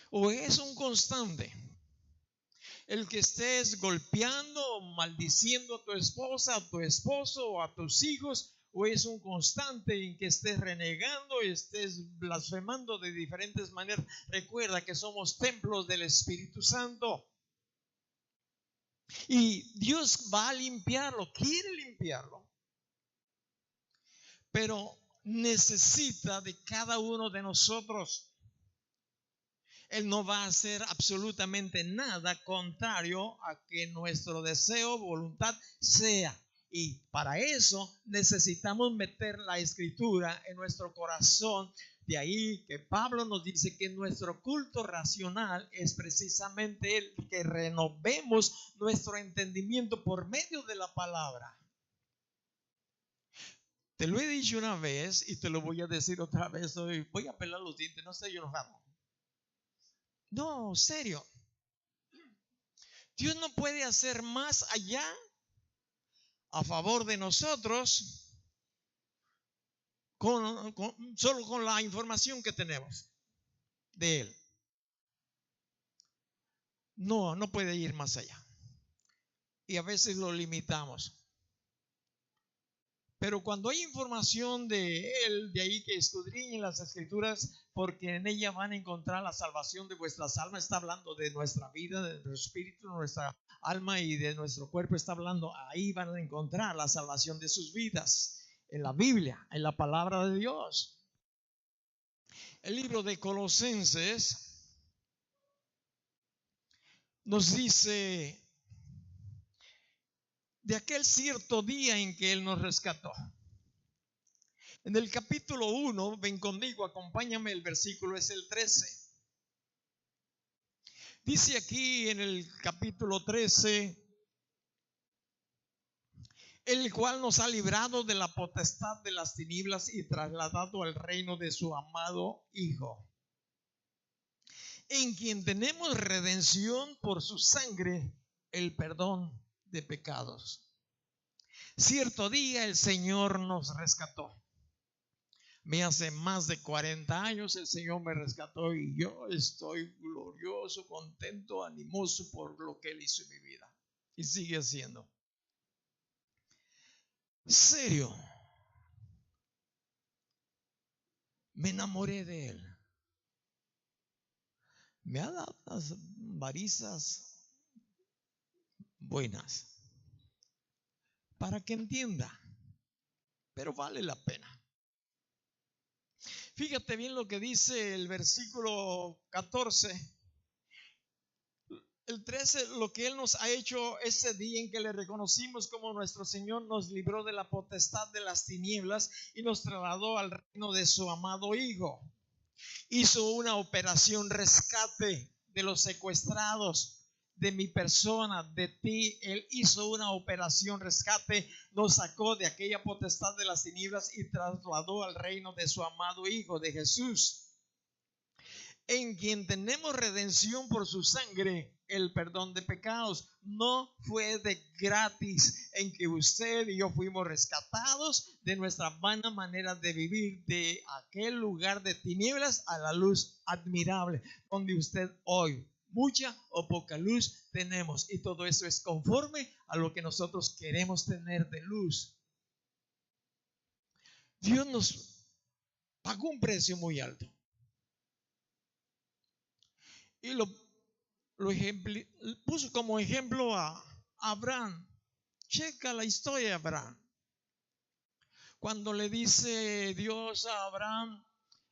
O es un constante. El que estés golpeando o maldiciendo a tu esposa, a tu esposo o a tus hijos, o es un constante en que estés renegando, estés blasfemando de diferentes maneras, recuerda que somos templos del Espíritu Santo. Y Dios va a limpiarlo, quiere limpiarlo, pero necesita de cada uno de nosotros. Él no va a hacer absolutamente nada contrario a que nuestro deseo, voluntad sea. Y para eso necesitamos meter la Escritura en nuestro corazón. De ahí que Pablo nos dice que nuestro culto racional es precisamente el que renovemos nuestro entendimiento por medio de la palabra. Te lo he dicho una vez y te lo voy a decir otra vez hoy. Voy a pelar los dientes, no estoy enojado. No, serio. Dios no puede hacer más allá a favor de nosotros solo con la información que tenemos de Él. No puede ir más allá. Y a veces lo limitamos. Pero cuando hay información de Él, de ahí que escudriñen las Escrituras, porque en ella van a encontrar la salvación de vuestras almas. Está hablando de nuestra vida, de nuestro espíritu, de nuestra alma y de nuestro cuerpo. Está hablando, ahí van a encontrar la salvación de sus vidas. En la Biblia, en la palabra de Dios. El libro de Colosenses nos dice de aquel cierto día en que Él nos rescató. En el capítulo 1, ven conmigo, acompáñame, el versículo es el 13. Dice aquí en el capítulo 13, el cual nos ha librado de la potestad de las tinieblas y trasladado al reino de su amado Hijo, en quien tenemos redención por su sangre, el perdón de pecados. Cierto día el Señor nos rescató. Hace más de 40 años el Señor me rescató y yo estoy glorioso, contento, animoso por lo que Él hizo en mi vida. Y sigue haciendo. Serio. Me enamoré de Él. Me ha dado unas varizas buenas para que entienda, pero vale la pena. Fíjate bien lo que dice el versículo 14. El 13, lo que Él nos ha hecho ese día en que le reconocimos como nuestro Señor, nos libró de la potestad de las tinieblas y nos trasladó al reino de su amado Hijo. Hizo una operación rescate de los secuestrados, de mi persona, de ti. Él hizo una operación rescate, nos sacó de aquella potestad de las tinieblas y trasladó al reino de su amado Hijo, de Jesús, en quien tenemos redención por su sangre, el perdón de pecados. No fue de gratis en que usted y yo fuimos rescatados de nuestra vana manera de vivir, de aquel lugar de tinieblas a la luz admirable, donde usted hoy mucha o poca luz tenemos, y todo eso es conforme a lo que nosotros queremos tener de luz. Dios nos pagó un precio muy alto y lo puso como ejemplo a Abraham. Checa la historia de Abraham. Cuando le dice Dios a Abraham,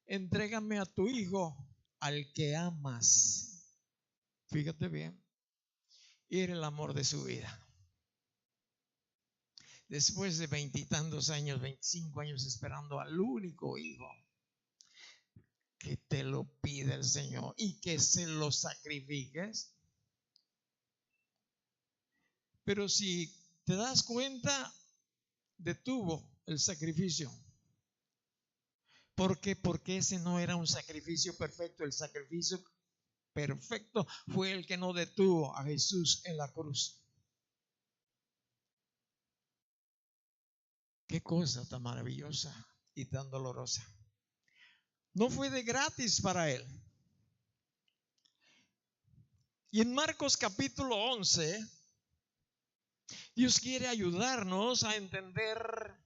entrégame a tu hijo, al que amas. Fíjate bien. Y era el amor de su vida. Después de 20 y tantos años, 25 años esperando al único hijo, que te lo pide el Señor y que se lo sacrifiques. Pero si te das cuenta, detuvo el sacrificio. ¿Por qué? Porque ese no era un sacrificio perfecto. El sacrificio perfecto fue el que no detuvo a Jesús en la cruz. Qué cosa tan maravillosa y tan dolorosa. No fue de gratis para Él. Y en Marcos capítulo 11, Dios quiere ayudarnos a entender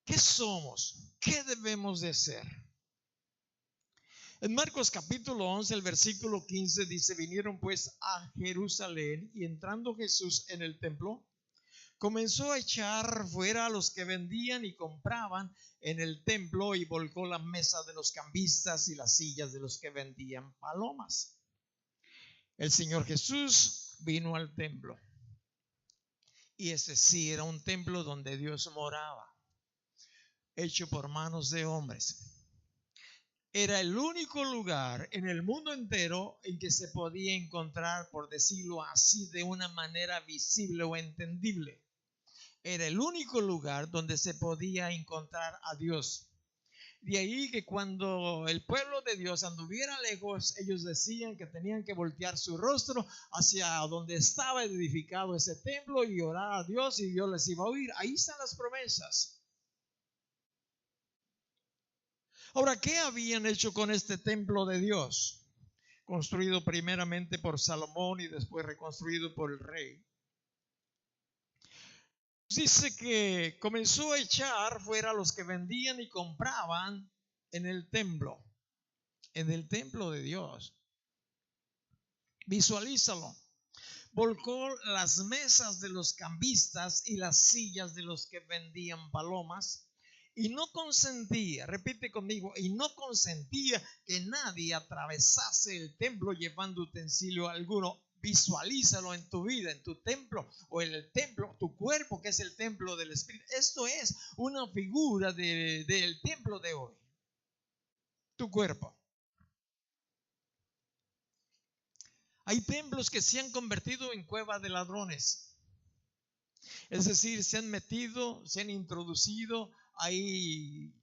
¿Qué somos? ¿Qué debemos de ser? En Marcos capítulo 11, el versículo 15 dice: vinieron pues a Jerusalén, y entrando Jesús en el templo, comenzó a echar fuera a los que vendían y compraban en el templo, y volcó las mesas de los cambistas y las sillas de los que vendían palomas. El Señor Jesús vino al templo, y ese sí era un templo donde Dios moraba, hecho por manos de hombres. Era el único lugar en el mundo entero en que se podía encontrar, por decirlo así, de una manera visible o entendible. Era el único lugar donde se podía encontrar a Dios. De ahí que cuando el pueblo de Dios anduviera lejos, ellos decían que tenían que voltear su rostro hacia donde estaba edificado ese templo y orar a Dios, y Dios les iba a oír. Ahí están las promesas. Ahora, ¿qué habían hecho con este templo de Dios? Construido primeramente por Salomón y después reconstruido por el rey. Dice que comenzó a echar fuera a los que vendían y compraban en el templo de Dios. Visualízalo. Volcó las mesas de los cambistas y las sillas de los que vendían palomas. Y no consentía, repite conmigo, y no consentía que nadie atravesase el templo llevando utensilio alguno. Visualízalo en tu vida, en tu templo, o en el templo, tu cuerpo, que es el templo del Espíritu. Esto es una figura del templo de hoy. Tu cuerpo. Hay templos que se han convertido en cuevas de ladrones. Es decir, se han metido, se han introducido. Ahí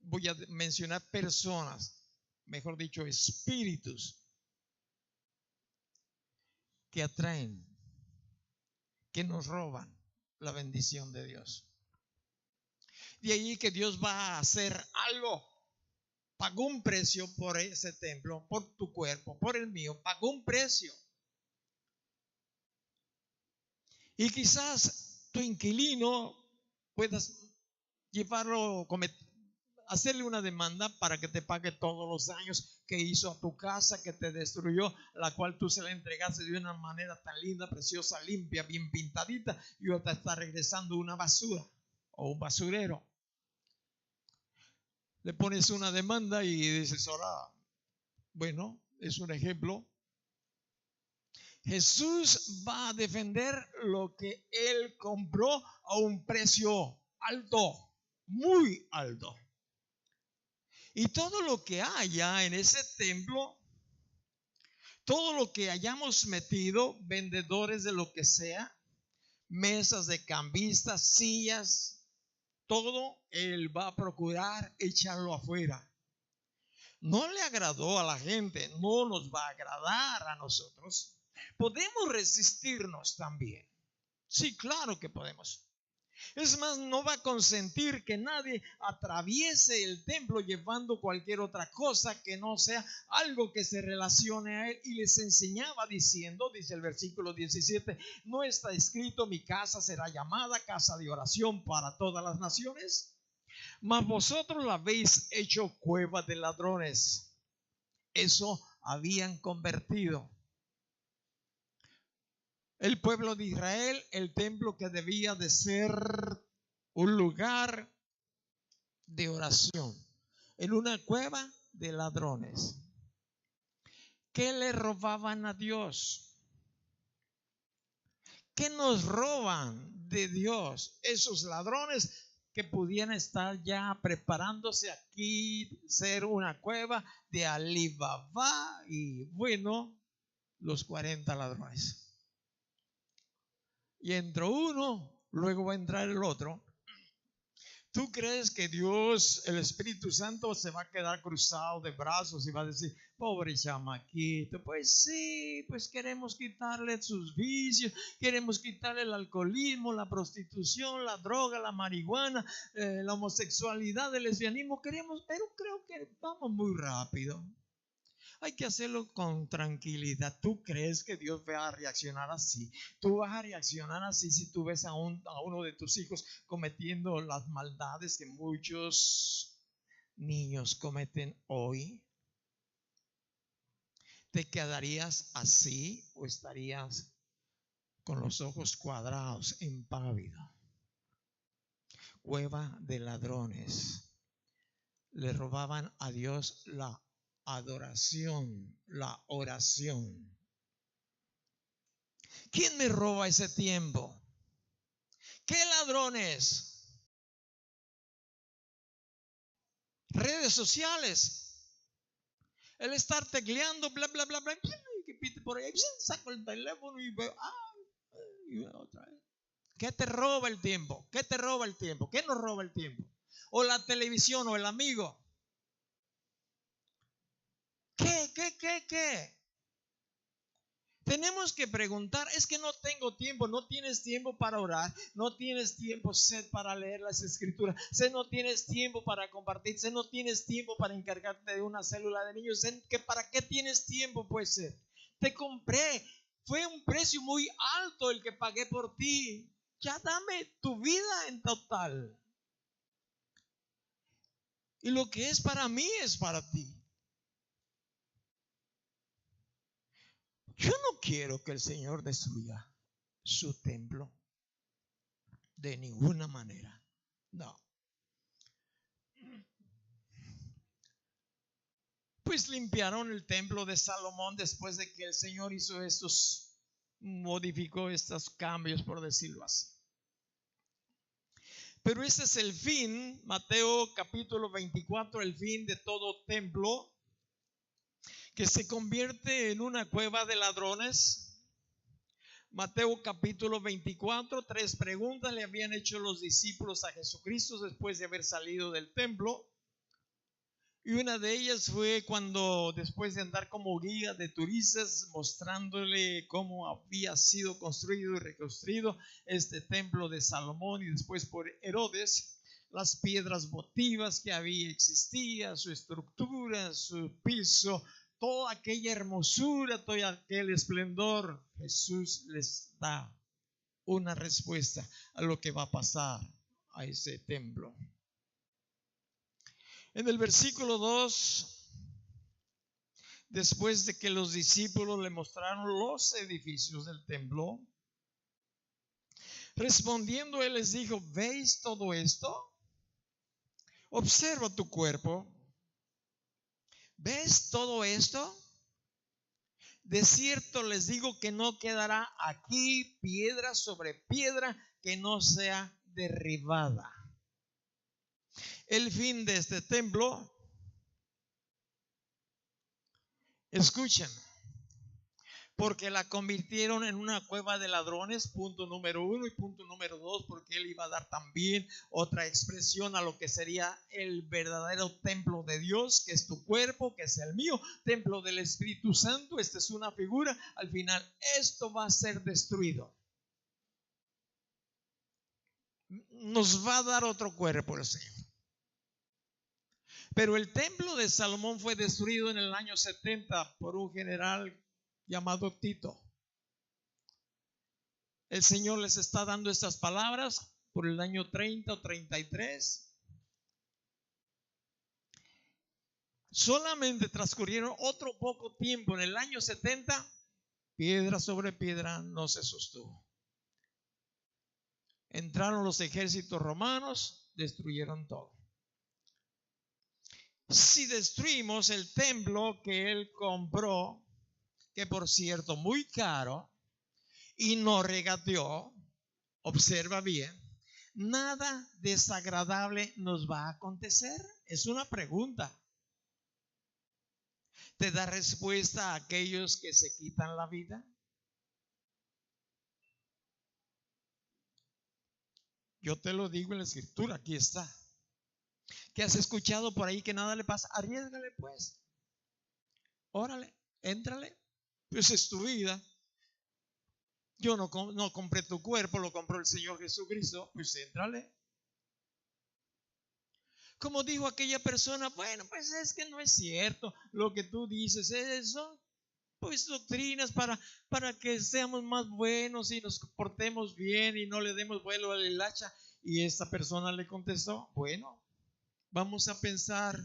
voy a mencionar personas, mejor dicho, espíritus que atraen, que nos roban la bendición de Dios. De ahí que Dios va a hacer algo. Pagó un precio por ese templo, por tu cuerpo, por el mío. Pagó un precio. Y quizás tu inquilino puedas llevarlo, hacerle una demanda para que te pague todos los daños que hizo a tu casa, que te destruyó, la cual tú se la entregaste de una manera tan linda, preciosa, limpia, bien pintadita, y ahora te está regresando una basura o un basurero. Le pones una demanda y dices: ahora, bueno, es un ejemplo. Jesús va a defender lo que Él compró a un precio alto, muy alto. Y todo lo que haya en ese templo, todo lo que hayamos metido, vendedores de lo que sea, mesas de cambistas, sillas, todo Él va a procurar echarlo afuera. No le agradó a la gente, no nos va a agradar a nosotros. Podemos resistirnos también. Sí, claro que podemos. Es más, no va a consentir que nadie atraviese el templo llevando cualquier otra cosa que no sea algo que se relacione a él. Y les enseñaba diciendo, dice el versículo 17: ¿no está escrito: mi casa será llamada casa de oración para todas las naciones? Mas vosotros la habéis hecho cueva de ladrones. Eso habían convertido el pueblo de Israel, el templo que debía de ser un lugar de oración, en una cueva de ladrones. ¿Qué le robaban a Dios? ¿Qué nos roban de Dios esos ladrones que pudieran estar ya preparándose aquí, ser una cueva de Alí Baba y bueno, los 40 ladrones? Y entró uno, luego va a entrar el otro. ¿Tú crees que Dios, el Espíritu Santo, se va a quedar cruzado de brazos y va a decir: pobre chamaquito? Pues sí, pues queremos quitarle sus vicios, queremos quitarle el alcoholismo, la prostitución, la droga, la marihuana, la homosexualidad, el lesbianismo, queremos, pero creo que vamos muy rápido. Hay que hacerlo con tranquilidad. ¿Tú crees que Dios va a reaccionar así? ¿Tú vas a reaccionar así si tú ves a uno de tus hijos cometiendo las maldades que muchos niños cometen hoy? ¿Te quedarías así o estarías con los ojos cuadrados, impávido? Cueva de ladrones. Le robaban a Dios la adoración, la oración. ¿Quién me roba ese tiempo? ¿Qué ladrones? Redes sociales. El estar tecleando, bla, bla, bla, bla, que pite por ahí, saco el teléfono y veo, y veo otra vez. ¿Qué te roba el tiempo? ¿Qué te roba el tiempo? ¿Qué nos roba el tiempo? O la televisión o el amigo. ¿Qué? Tenemos que preguntar, es que no tengo tiempo, no tienes tiempo para orar, no tienes tiempo, Seth, para leer las escrituras, Seth, no tienes tiempo para compartir, Seth, no tienes tiempo para encargarte de una célula de niños, Seth, ¿para qué tienes tiempo? Pues, Seth, te compré, fue un precio muy alto el que pagué por ti, ya dame tu vida en total. Y lo que es para mí es para ti. Yo no quiero que el Señor destruya su templo de ninguna manera. No. Pues limpiaron el templo de Salomón después de que el Señor hizo modificó estos cambios, por decirlo así. Pero ese es el fin, Mateo capítulo 24, el fin de todo templo, que se convierte en una cueva de ladrones. Mateo capítulo 24, 3 preguntas le habían hecho los discípulos a Jesucristo después de haber salido del templo. Y una de ellas fue cuando, después de andar como guía de turistas, mostrándole cómo había sido construido y reconstruido este templo de Salomón, y después por Herodes, las piedras votivas que existía, su estructura, su piso, toda aquella hermosura, todo aquel esplendor. Jesús les da una respuesta a lo que va a pasar a ese templo. En el versículo 2, después de que los discípulos le mostraron los edificios del templo, respondiendo él les dijo: ¿veis todo esto? Observa tu cuerpo. ¿Ves todo esto? De cierto les digo que no quedará aquí piedra sobre piedra que no sea derribada. El fin de este templo, escuchen, porque la convirtieron en una cueva de ladrones, punto número 1, y punto número 2, porque él iba a dar también otra expresión a lo que sería el verdadero templo de Dios, que es tu cuerpo, que es el mío, templo del Espíritu Santo. Esta es una figura. Al final esto va a ser destruido. Nos va a dar otro cuerpo el Señor. Pero el templo de Salomón fue destruido en el año 70 por un general llamado Tito. El Señor les está dando estas palabras por el año 30 o 33. Solamente transcurrieron otro poco tiempo. En el año 70, piedra sobre piedra no se sostuvo. Entraron los ejércitos romanos, destruyeron todo. Si destruimos el templo que él compró, que por cierto muy caro, y no regateó, observa bien, nada desagradable nos va a acontecer. Es una pregunta. ¿Te da respuesta a aquellos que se quitan la vida? Yo te lo digo en la escritura, aquí está. ¿Qué has escuchado por ahí que nada le pasa? Arriésgale pues. Órale, éntrale. Pues es tu vida. Yo no compré tu cuerpo, lo compró el Señor Jesucristo. Pues éntrale. Como dijo aquella persona, bueno, pues es que no es cierto lo que tú dices, son pues doctrinas para que seamos más buenos y nos portemos bien y no le demos vuelo al hacha. Y esta persona le contestó, bueno, vamos a pensar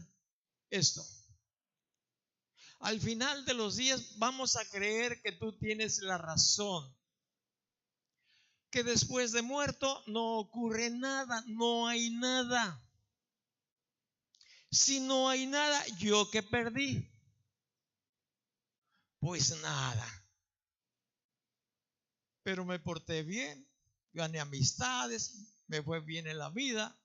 esto. Al final de los días vamos a creer que tú tienes la razón, que después de muerto no ocurre nada, no hay nada. Si no hay nada, ¿yo qué perdí? Pues nada. Pero me porté bien, gané amistades, me fue bien en la vida,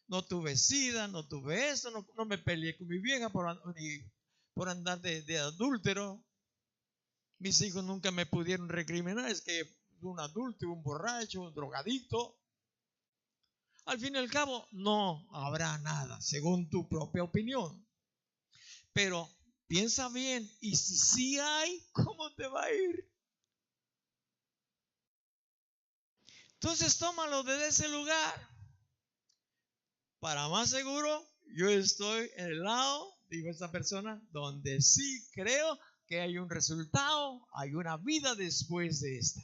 no tuve sida, no tuve eso, no me peleé con mi vieja por andar de adúltero. Mis hijos nunca me pudieron recriminar, es que un adúltero, un borracho, un drogadicto. Al fin y al cabo, no habrá nada, según tu propia opinión. Pero piensa bien, y si sí hay, ¿cómo te va a ir? Entonces tómalo desde ese lugar. Para más seguro, yo estoy en el lado, digo esta persona, donde sí creo que hay un resultado, hay una vida después de esta.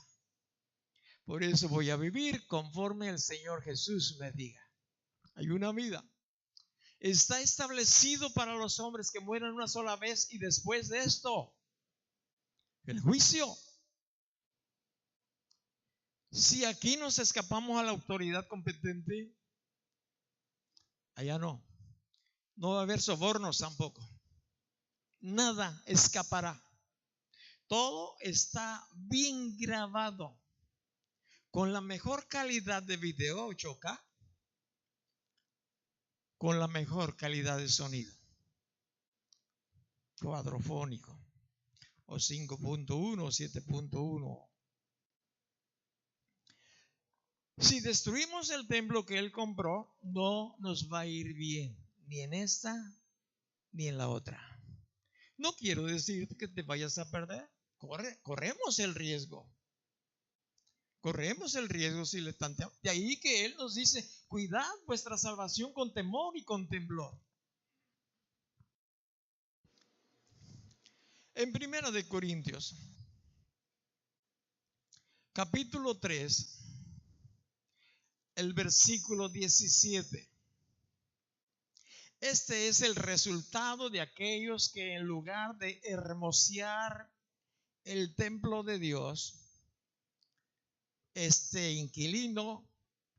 Por eso voy a vivir conforme el Señor Jesús me diga. Hay una vida. Está establecido para los hombres que mueran una sola vez y después de esto, el juicio. Si aquí nos escapamos a la autoridad competente, allá no. No va a haber sobornos tampoco. Nada escapará. Todo está bien grabado con la mejor calidad de video 8K, con la mejor calidad de sonido cuadrofónico o 5.1 o 7.1. Si destruimos el templo que él compró, no nos va a ir bien, ni en esta ni en la otra. No quiero decir que te vayas a perder. Corremos el riesgo. Corremos el riesgo si le tanteamos. De ahí que él nos dice, cuidad vuestra salvación con temor y con temblor. En 1 de Corintios, capítulo 3, el versículo 17. Este es el resultado de aquellos que en lugar de hermosear el templo de Dios, este inquilino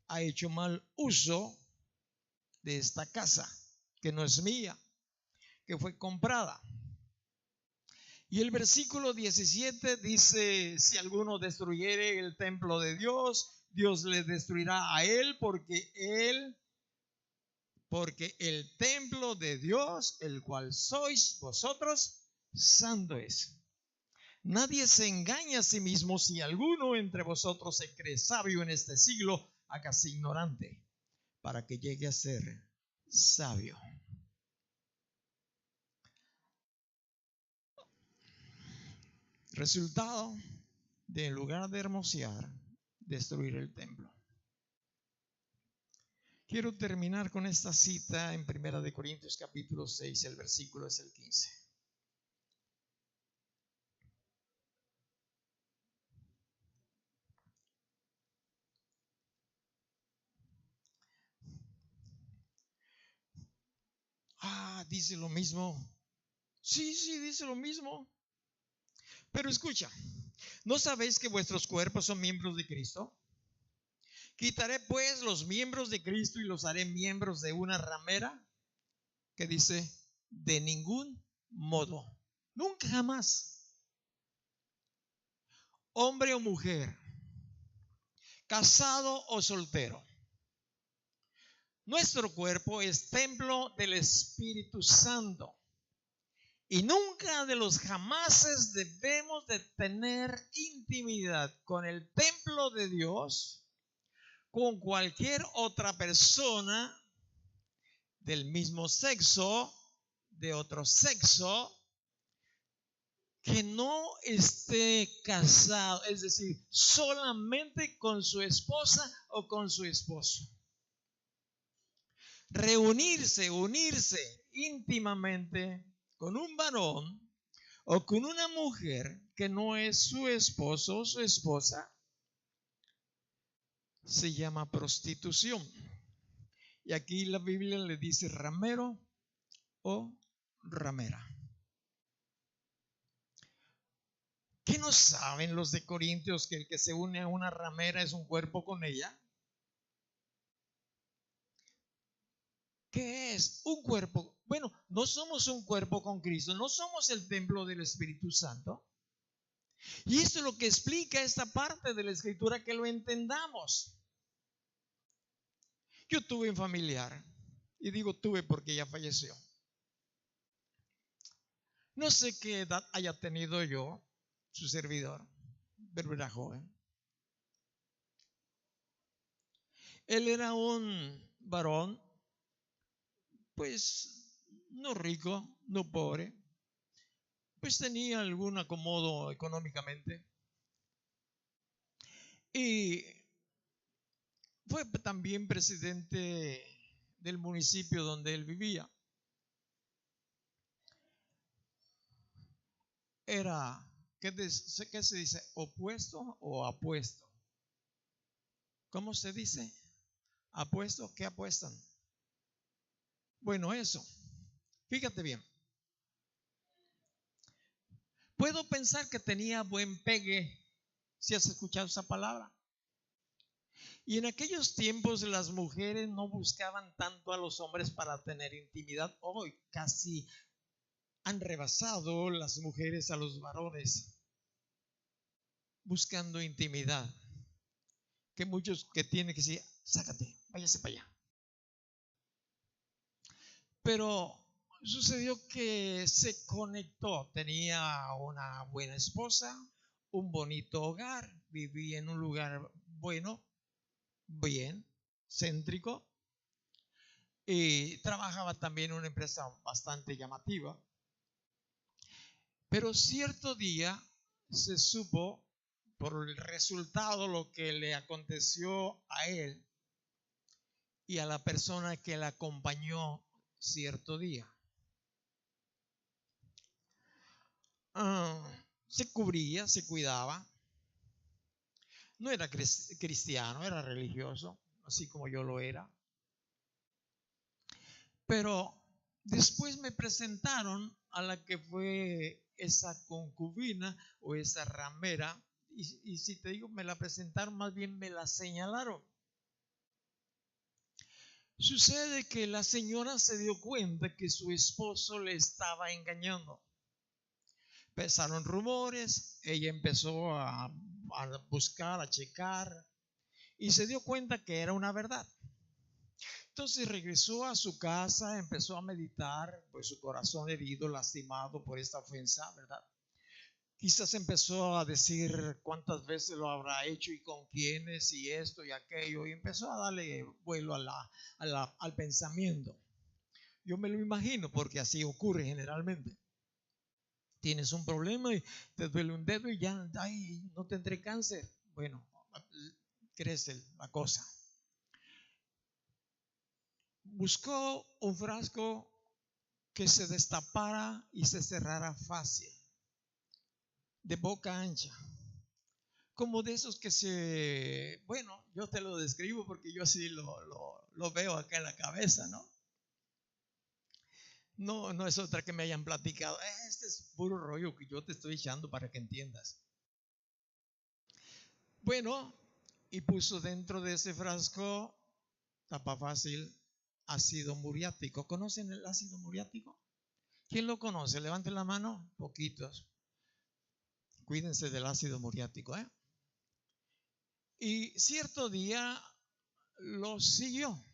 ha hecho mal uso de esta casa, que no es mía, que fue comprada. Y el versículo 17 dice, si alguno destruyere el templo de Dios, Dios le destruirá a él, porque el templo de Dios, el cual sois vosotros, santo es. Nadie se engaña a sí mismo. Si alguno entre vosotros se cree sabio en este siglo, hágase ignorante para que llegue a ser sabio. Resultado de, en lugar de hermosear, destruir el templo. Quiero terminar con esta cita en 1 de Corintios capítulo 6, el versículo es el 15. Dice lo mismo. Sí, dice lo mismo. Pero escucha, ¿no sabéis que vuestros cuerpos son miembros de Cristo? Quitaré pues los miembros de Cristo y los haré miembros de una ramera. Que dice, de ningún modo, nunca jamás. Hombre o mujer, casado o soltero, nuestro cuerpo es templo del Espíritu Santo. Y nunca de los jamases debemos de tener intimidad con el templo de Dios, con cualquier otra persona del mismo sexo, de otro sexo, que no esté casado, es decir, solamente con su esposa o con su esposo. unirse íntimamente con un varón o con una mujer que no es su esposo o su esposa, se llama prostitución. Y aquí la Biblia le dice ramero o ramera. ¿Qué no saben los de Corintios que el que se une a una ramera es un cuerpo con ella? ¿Qué es un cuerpo? Bueno, no somos un cuerpo con Cristo, no somos el templo del Espíritu Santo. Y esto es lo que explica esta parte de la Escritura, que lo entendamos. Yo tuve un familiar, y digo tuve porque ya falleció. No sé qué edad haya tenido yo, su servidor, pero era joven. Él era un varón, pues no rico, no pobre, pues tenía algún acomodo económicamente. Y fue también presidente del municipio donde él vivía. Era, ¿qué se dice? ¿Opuesto o apuesto? ¿Cómo se dice? ¿Apuesto? ¿Qué apuestan? Bueno, eso. Fíjate bien. Puedo pensar que tenía buen pegue, si has escuchado esa palabra. Y en aquellos tiempos las mujeres no buscaban tanto a los hombres para tener intimidad. Hoy casi han rebasado las mujeres a los varones buscando intimidad. Que muchos que tienen que decir, sácate, váyase para allá. Pero sucedió que se conectó, tenía una buena esposa, un bonito hogar, vivía en un lugar bueno, bien, céntrico, y trabajaba también en una empresa bastante llamativa. Pero cierto día se supo por el resultado lo que le aconteció a él y a la persona que la acompañó cierto día. Se cubría, se cuidaba. No era cristiano, era religioso, así como yo lo era. Pero después me presentaron a la que fue esa concubina o esa ramera. Y si te digo, me la presentaron, más bien me la señalaron. Sucede que la señora se dio cuenta que su esposo le estaba engañando. Empezaron rumores, ella empezó a buscar, a checar, y se dio cuenta que era una verdad. Entonces regresó a su casa, empezó a meditar, pues su corazón herido, lastimado por esta ofensa, ¿verdad? Quizás empezó a decir cuántas veces lo habrá hecho y con quiénes y esto y aquello, y empezó a darle vuelo al pensamiento. Yo me lo imagino porque así ocurre generalmente. Tienes un problema y te duele un dedo y ya, ay, no tendré cáncer. Bueno, crece la cosa. Buscó un frasco que se destapara y se cerrara fácil, de boca ancha, como de esos que bueno, yo te lo describo porque yo así lo veo acá en la cabeza, ¿no? No es otra que me hayan platicado. Este es puro rollo que yo te estoy echando para que entiendas. Bueno, y puso dentro de ese frasco, tapa fácil, ácido muriático. ¿Conocen el ácido muriático? ¿Quién lo conoce? Levanten la mano. Poquitos. Cuídense del ácido muriático, ¿eh? Y cierto día lo siguió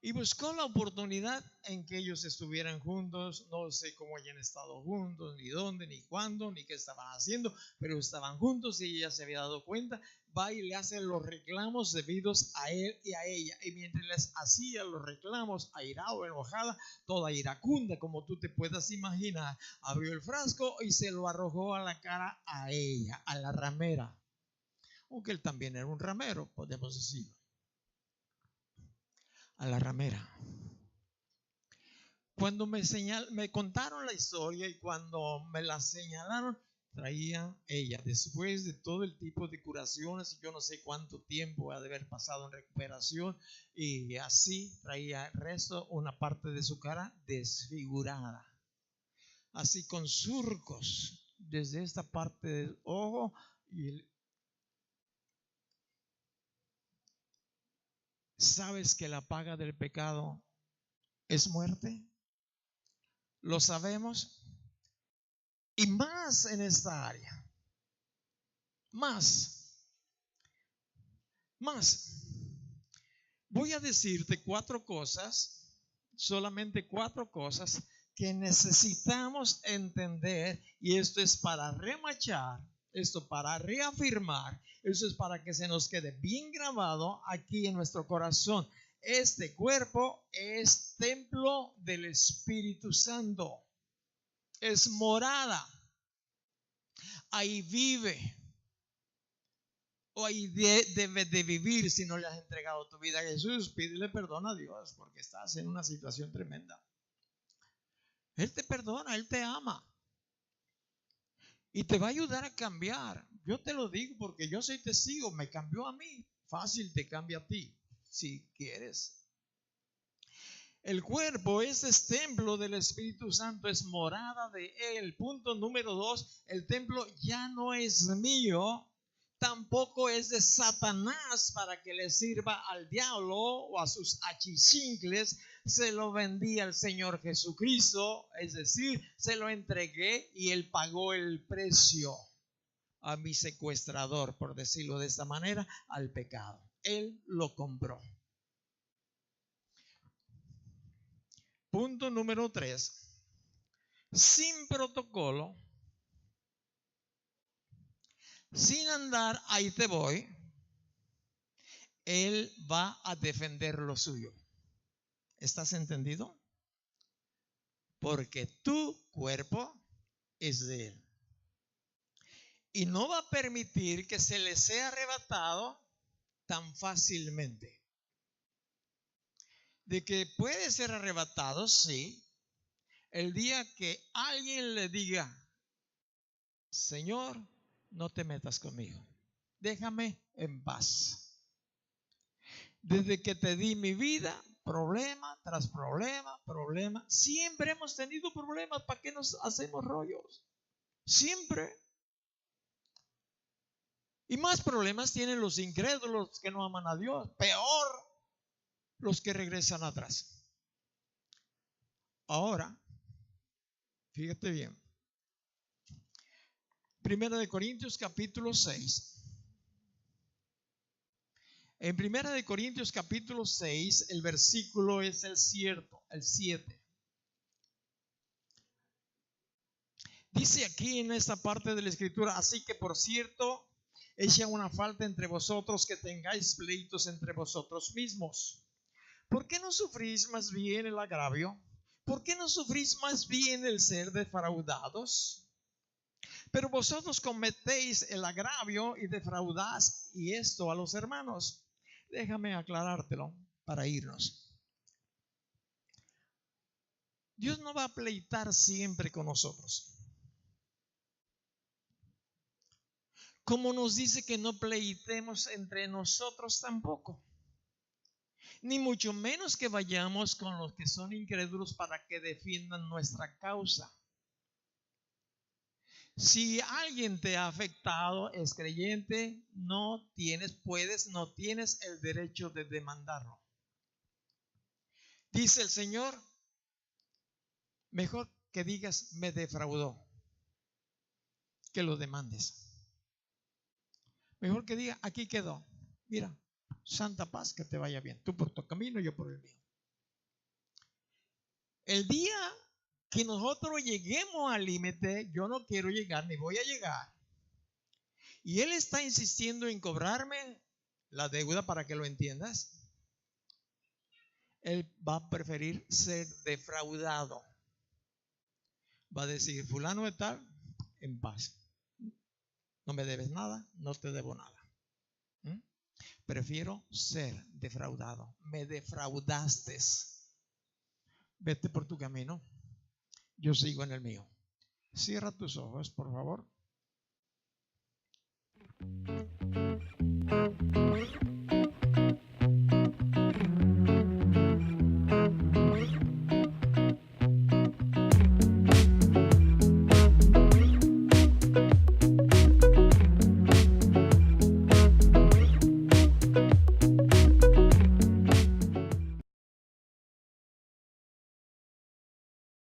y buscó la oportunidad en que ellos estuvieran juntos. No sé cómo hayan estado juntos, ni dónde, ni cuándo, ni qué estaban haciendo, pero estaban juntos y ella se había dado cuenta. Va y le hace los reclamos debidos a él y a ella. Y mientras les hacía los reclamos, airado, enojada, toda iracunda, como tú te puedas imaginar, abrió el frasco y se lo arrojó a la cara a ella, a la ramera. Aunque él también era un ramero, podemos decirlo. a la ramera. Cuando me contaron la historia y cuando me la señalaron, traía ella, después de todo el tipo de curaciones, yo no sé cuánto tiempo ha de haber pasado en recuperación, y así traía el resto, una parte de su cara desfigurada, así con surcos desde esta parte del ojo y ¿sabes que la paga del pecado es muerte? Lo sabemos. Y más en esta área. Más. Voy a decirte 4 cosas, solamente 4 cosas que necesitamos entender, y esto es para remachar, esto para reafirmar, eso es para que se nos quede bien grabado aquí en nuestro corazón. Este cuerpo es templo del Espíritu Santo, es morada, ahí vive. O ahí debes de vivir si no le has entregado tu vida a Jesús. Pídele perdón a Dios porque estás en una situación tremenda. Él te perdona, Él te ama. Y te va a ayudar a cambiar. Yo te lo digo porque yo soy testigo. Me cambió a mí. Fácil te cambia a ti, si quieres. El cuerpo es templo del Espíritu Santo, es morada de Él. Punto número 2, el templo ya no es mío. Tampoco es de Satanás para que le sirva al diablo o a sus achichincles. Se lo vendí al Señor Jesucristo, es decir, se lo entregué y Él pagó el precio a mi secuestrador, por decirlo de esta manera, al pecado. Él lo compró. Punto número 3, sin protocolo, sin andar, ahí te voy, Él va a defender lo suyo. ¿Estás entendido? Porque tu cuerpo es de Él. Y no va a permitir que se le sea arrebatado tan fácilmente. De que puede ser arrebatado, sí, el día que alguien le diga, Señor, no te metas conmigo, déjame en paz. Desde que te di mi vida, problema tras problema. Siempre hemos tenido problemas. ¿Para qué nos hacemos rollos? Siempre. Y más problemas tienen los incrédulos que no aman a Dios. Peor los que regresan atrás. Ahora, fíjate bien. Primera de Corintios capítulo 6. En Primera de Corintios capítulo 6, el versículo es el 7. Dice aquí en esta parte de la escritura, así que por cierto, echa una falta entre vosotros que tengáis pleitos entre vosotros mismos. ¿Por qué no sufrís más bien el agravio? ¿Por qué no sufrís más bien el ser defraudados? Pero vosotros cometéis el agravio y defraudáis, y esto a los hermanos. Déjame aclarártelo para irnos. Dios no va a pleitar siempre con nosotros. Como nos dice que no pleitemos entre nosotros tampoco. Ni mucho menos que vayamos con los que son incrédulos para que defiendan nuestra causa. Si alguien te ha afectado, es creyente, no tienes el derecho de demandarlo. Dice el Señor, mejor que digas me defraudó, que lo demandes. Mejor que diga aquí quedó. Mira, santa paz, que te vaya bien. Tú por tu camino, yo por el mío. El día que nosotros lleguemos al límite, yo no quiero llegar ni voy a llegar, y Él está insistiendo en cobrarme la deuda, para que lo entiendas, Él va a preferir ser defraudado. Va a decir, fulano de tal, en paz. No me debes nada, no te debo nada. Prefiero ser defraudado. Me defraudaste. Vete por tu camino. Yo sigo en el mío. Cierra tus ojos, por favor.